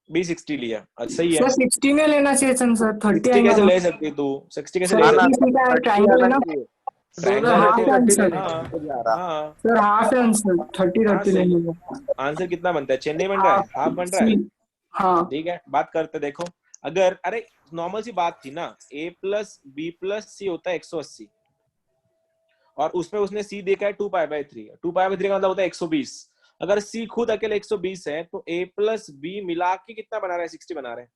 Speaker 2: बी 60 लिया। अच्छा सही है।
Speaker 3: सर 60 नहीं लेना चाहिए सर, 30
Speaker 2: 60
Speaker 3: आएगा
Speaker 2: कैसे
Speaker 3: ना।
Speaker 2: ले सकती तू? 60 कैसे
Speaker 3: सर
Speaker 2: ले
Speaker 11: आना
Speaker 2: सकती?
Speaker 3: 30 का
Speaker 11: 30
Speaker 3: ट्रायंगल है
Speaker 11: आना
Speaker 3: ना।
Speaker 11: चाहिए।
Speaker 6: दोनों
Speaker 2: ट्रायंगल है
Speaker 6: 30
Speaker 2: तो
Speaker 6: 30
Speaker 3: आंसर।
Speaker 6: लेने।
Speaker 2: हाँ
Speaker 11: जा रहा।
Speaker 2: हाँ
Speaker 3: सर हाफ है आंसर, 30
Speaker 2: हाँ
Speaker 3: 30
Speaker 2: सही।
Speaker 3: लेंगे।
Speaker 2: आंसर कितना बनता है? चेन्नई बन रहा है, हाफ बन रहा है।
Speaker 3: हाँ
Speaker 2: ठीक है, बात करते देखो। अगर अरे नॉर्मल सी बात थी ना, a प्लस बी प्लस सी होता है 180, और उसमें उसने c देखा है 2π/3। 2π/3 का मतलब होता है 120। अगर c खुद अकेले 120 है तो a प्लस बी मिला के कितना बना रहा है? 60 बना रहे हैं।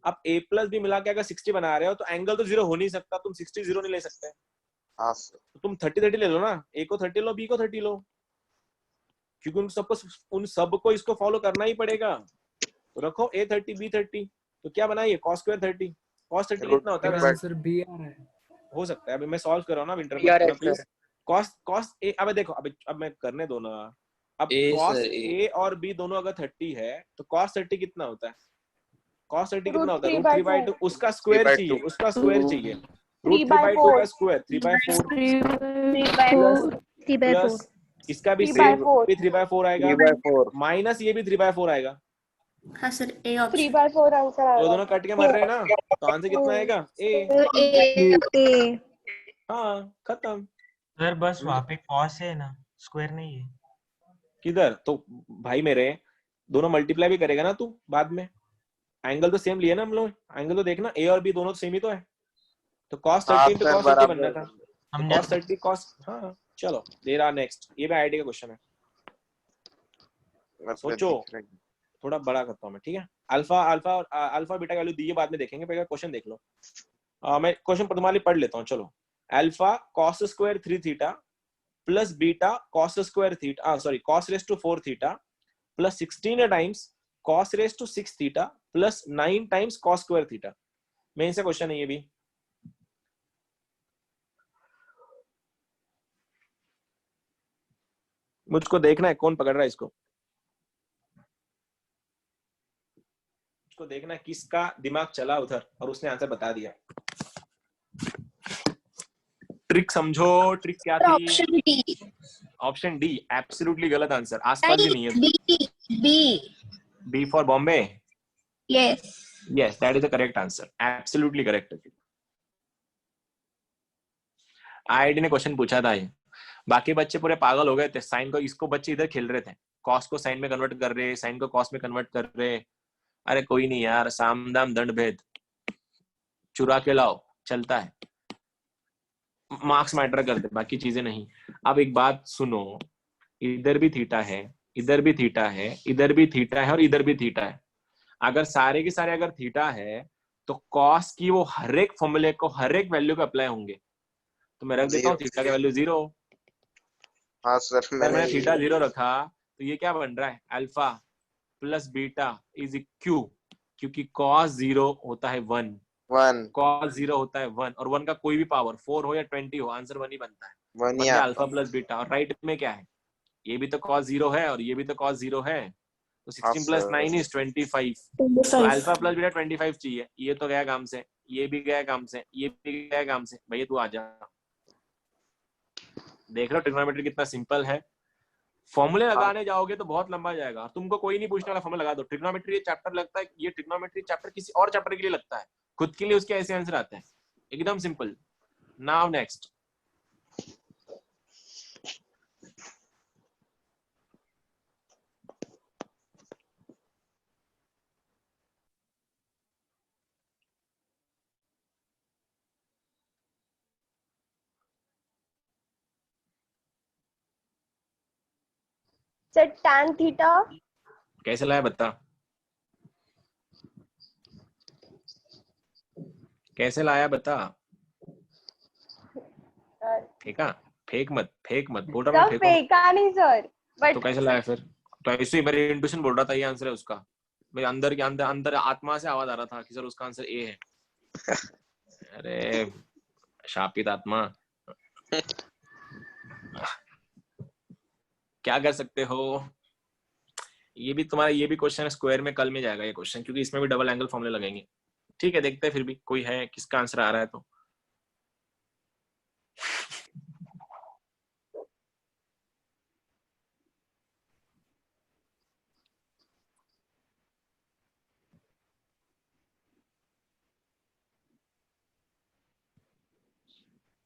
Speaker 2: अब a प्लस बी मिला के अगर 60 बना रहे हो तो एंगल तो जीरो हो नहीं सकता, तुम 60 जीरो नहीं ले सकते।
Speaker 11: हाँ सर।
Speaker 2: तो तुम 30 30 ले लो ना, a को 30 लो, b को 30 लो, क्योंकि उन सबको इसको फॉलो करना ही पड़ेगा। तो रखो a 30 b 30, तो क्या बनाइए? cos square 30। cos 30 कितना होता है
Speaker 6: मेरा
Speaker 2: वैसे?
Speaker 6: आंसर बी आ रहा है।
Speaker 2: हो सकता है, अभी मैं सॉल्व कर रहा हूँ ना विंटर
Speaker 10: यार
Speaker 2: में, प्लीज। cos a, अब देखो, अब मैं करने दो ना। अब
Speaker 8: ए
Speaker 2: cos
Speaker 8: सर
Speaker 2: a और b दोनों अगर 30 है तो cos 30 कितना होता है? cos 30 कितना होता है?
Speaker 1: √3/2।
Speaker 2: √3/2। उसका स्क्वायर
Speaker 11: 3/2।
Speaker 2: चाहिए, उसका स्क्वायर चाहिए।
Speaker 1: 3/4।
Speaker 2: √3/2 का स्क्वायर 3/4
Speaker 1: 3/4।
Speaker 2: प्लस इसका भी
Speaker 1: 3/4।
Speaker 2: 3/4 आएगा,
Speaker 11: 3/4।
Speaker 2: माइनस ये भी 3/4 आएगा।
Speaker 4: हाँ सर ए ऑप्शन।
Speaker 1: 3/4 आंसर
Speaker 2: तो
Speaker 1: आएगा।
Speaker 2: दोनों कट के मर रहे हैं ना, तो आंसर कितना आएगा? a।
Speaker 4: ए
Speaker 2: हाँ खत्म।
Speaker 9: सर बस वहाँ पे कॉस है ना, स्क्वायर नहीं है।
Speaker 2: किधर? तो भाई मेरे दोनों मल्टीप्लाई भी करेगा ना तू बाद में, एंगल तो सेम लिए ना हम लोग, एंगल तो देखना, a और b दोनों तो सेम ही तो है। तो cos 30
Speaker 11: हाँ
Speaker 2: into
Speaker 11: सर,
Speaker 2: cos 30 बनना
Speaker 11: बराबर।
Speaker 2: था, तो
Speaker 9: समझा
Speaker 2: cos 30 cos। हाँ चलो, दे रहा नेक्स्ट। ये भी आईडी का क्वेश्चन है, सोचो। थोड़ा बड़ा करता हूँ मैं, ठीक है। Alpha alpha alpha beta value दी है, बाद में देखेंगे, पहले क्वेश्चन देख लो। मैं क्वेश्चन तुम्हारे लिए पढ़ लेता हूँ, चलो। Alpha cos square 3 theta plus beta cos square theta, sorry cos raise to 4 theta plus 16 times cos raise to 6 theta plus 9 times cos square theta. Main से क्वेश्चन है ये भी। मुझको देखना है कौन पकड़ रहा है इसको, मुझको देखना है किसका दिमाग चला उधर और उसने आंसर बता दिया। ट्रिक समझो, ट्रिक क्या थी?
Speaker 4: Option D.
Speaker 2: Option D absolutely गलत आंसर, आसपास भी नहीं है।
Speaker 4: B
Speaker 2: B for Bombay.
Speaker 4: Yes.
Speaker 2: Yes, that is the correct answer, absolutely correct. IIT ने क्वेश्चन पूछा था ये, बाकी बच्चे पूरे पागल हो गए थे। साइन को, इसको बच्चे इधर खेल रहे थे, कॉस को साइन में कन्वर्ट कर रहे, साइन को कॉस में कन्वर्ट कर रहे। अरे कोई नहीं यार, साम दाम दंड भेद, चुरा के लाओ, चलता है। मार्क्स मैटर करते, बाकी चीजें नहीं। अब एक बात सुनो, इधर भी थीटा है, इधर भी थीटा है, इधर भी थीटा है और इधर भी थीटा है। अगर सारे के सारे अगर थीटा है तो कॉस की वो हर एक फॉर्मूले को, हर एक वैल्यू को अप्लाई होंगे। तो मैं रख देता हूँ थीटा का वैल्यू 0,
Speaker 11: हाँ सर
Speaker 2: अगर
Speaker 11: मैंने
Speaker 2: मैंने थीटा 0 रखा तो ये क्या बन रहा है, alpha plus beta is Q, क्योंकि cos 0 होता है 1,
Speaker 11: 1
Speaker 2: cos 0 होता है 1, और 1 का कोई भी पावर 4 हो या 20 हो, आंसर 1 ही बनता है।
Speaker 11: 1
Speaker 2: बन
Speaker 11: ही
Speaker 2: गया
Speaker 11: आता
Speaker 2: अल्फा प्लस बीटा। और राइट में क्या है, ये भी तो cos 0 है और ये भी तो cos 0 है, तो 16 प्लस 9 इज 25। तो अल्फा प्लस बीटा 25 चाहिए। ये तो गया काम से, ये भी गया काम से, ये भी गया काम से। भैया तू आ जा। देख लो ट्रिग्नोमेट्री कितना सिंपल है। फॉर्मूले लगाने जाओगे तो बहुत लंबा जाएगा। तुमको कोई नहीं पूछने वाला, फॉर्मूला लगा दो। ट्रिग्नोमेट्री चैप्टर लगता है, ये ट्रिग्नोमेट्री चैप्टर किसी और चैप्टर के लिए लगता है, खुद के लिए उसके ऐसे आंसर आते हैं, एकदम simple. Now next,
Speaker 1: sir tan theta
Speaker 2: कैसे लाया बता, कैसे लाया बता। फेंका, फेंक मत, फेंक मत, बोल रहा मैं
Speaker 1: सर
Speaker 2: फेंको।
Speaker 1: फेंका नहीं सर,
Speaker 2: तो
Speaker 1: बट
Speaker 2: कैसे लाया फिर? तो ऐसे ही मेरी इंट्यूशन बोल रहा था ये आंसर है उसका। मेरे अंदर के अंदर अंदर आत्मा से आवाज आ रहा था कि सर उसका आंसर ए है। अरे शापित आत्मा, क्या कर सकते हो। ये भी तुम्हारा, ये भी क्वेश्चन स्क्वायर में कल में जाएगा ये क्वेश्चन, क्योंकि इसमें भी डबल एंगल फॉर्मूले लगेंगे। ठीक है, देखते हैं फिर भी कोई है किसका आंसर आ रहा है तो।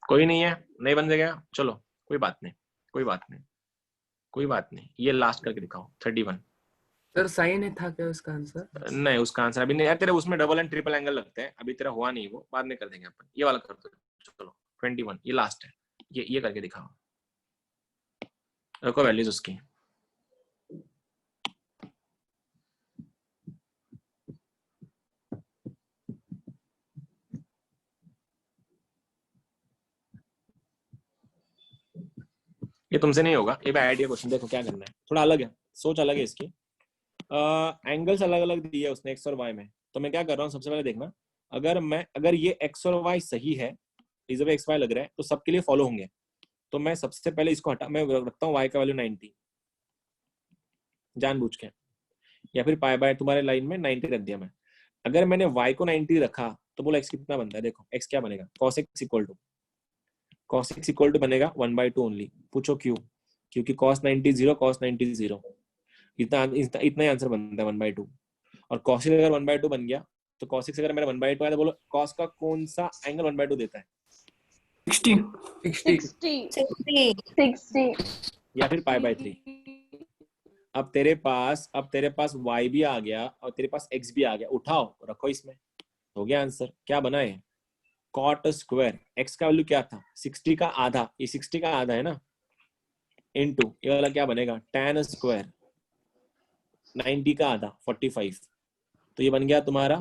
Speaker 2: कोई नहीं है, नहीं बन गया, चलो कोई बात नहीं, कोई बात नहीं, कोई बात नहीं। ये लास्ट करके दिखाओ 31।
Speaker 6: सर साइन था क्या उसका आंसर?
Speaker 2: नहीं, उसका आंसर अभी नहीं है तेरे, उसमें डबल एंड ट्रिपल एंगल लगते हैं, अभी तेरा हुआ नहीं, वो बाद में कर देंगे अपन। ये वाला कर दो, चलो 21 ये लास्ट है। ये करके दिखाओ, रखो वैल्यूज उसकी। ये तुमसे नहीं होगा, ये आइडिया क्वेश्चन। देखो क्या करना है, थोड़ा अलग है, सोच अलग है इसकी। एंगल्स अलग अलग दिए उसने एक्स और वाई में। तो मैं क्या कर रहा हूँ, सबसे पहले देखना, अगर ये एक्स और वाई सही है, जब एक्स वाई लग रहा है तो सबके लिए फॉलो होंगे। तो मैं सबसे पहले इसको हटा, मैं रखता हूँ वाई का वैल्यू 90 जानबूझ के, या फिर पाई बाय तुम्हारे लाइन में 90 रख दिया मैं। अगर मैंने वाई को 90 रखा तो बोलो एक्स कितना बनता है। देखो एक्स क्या बनेगा, cos x इक्वल टू बनेगा 1/2 ओनली। पूछो क्यों? क्योंकि cos 90 0, cos 90 0, इतना ही आंसर बनता है 1/2। और cos अगर 1/2 बन गया तो cos अगर मेरा 1/2 आया तो बोलो cos का कौन सा एंगल 1/2 देता है?
Speaker 3: 60
Speaker 2: या फिर π/3। अब तेरे पास y भी आ गया और तेरे पास x भी आ गया, उठाओ रखो इसमें, हो गया आंसर। क्या बना है? cot square. x का वैल्यू क्या था? 60 का आधा, ये 60 का आधा है ना, इनटू ये वाला क्या बनेगा, tan स्क्वायर 90 का आधा 45। तो ये बन गया तुम्हारा,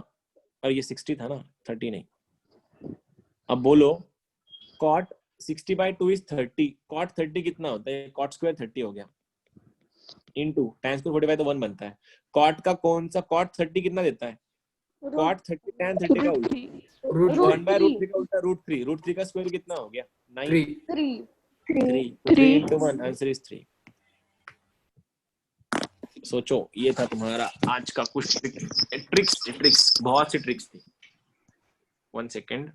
Speaker 2: और ये 60 था ना, 30 नहीं। अब बोलो cot 60/2 इज 30, cot 30 कितना होता है? cot स्क्वायर 30 हो गया, इनटू tan स्क्वायर 45 तो 1 बनता है। cot का कौन सा, cot 30 कितना देता है? cot 30 tan 30 का उल्टा, 1/√3 का उल्टा √3। √3 का स्क्वायर कितना हो गया? 9। 3 into 1, आंसर इज 3। सोचो, ये था तुम्हारा आज का कुछ ट्रिक्स, बहुत सी ट्रिक्स थी। 1 सेकेंड।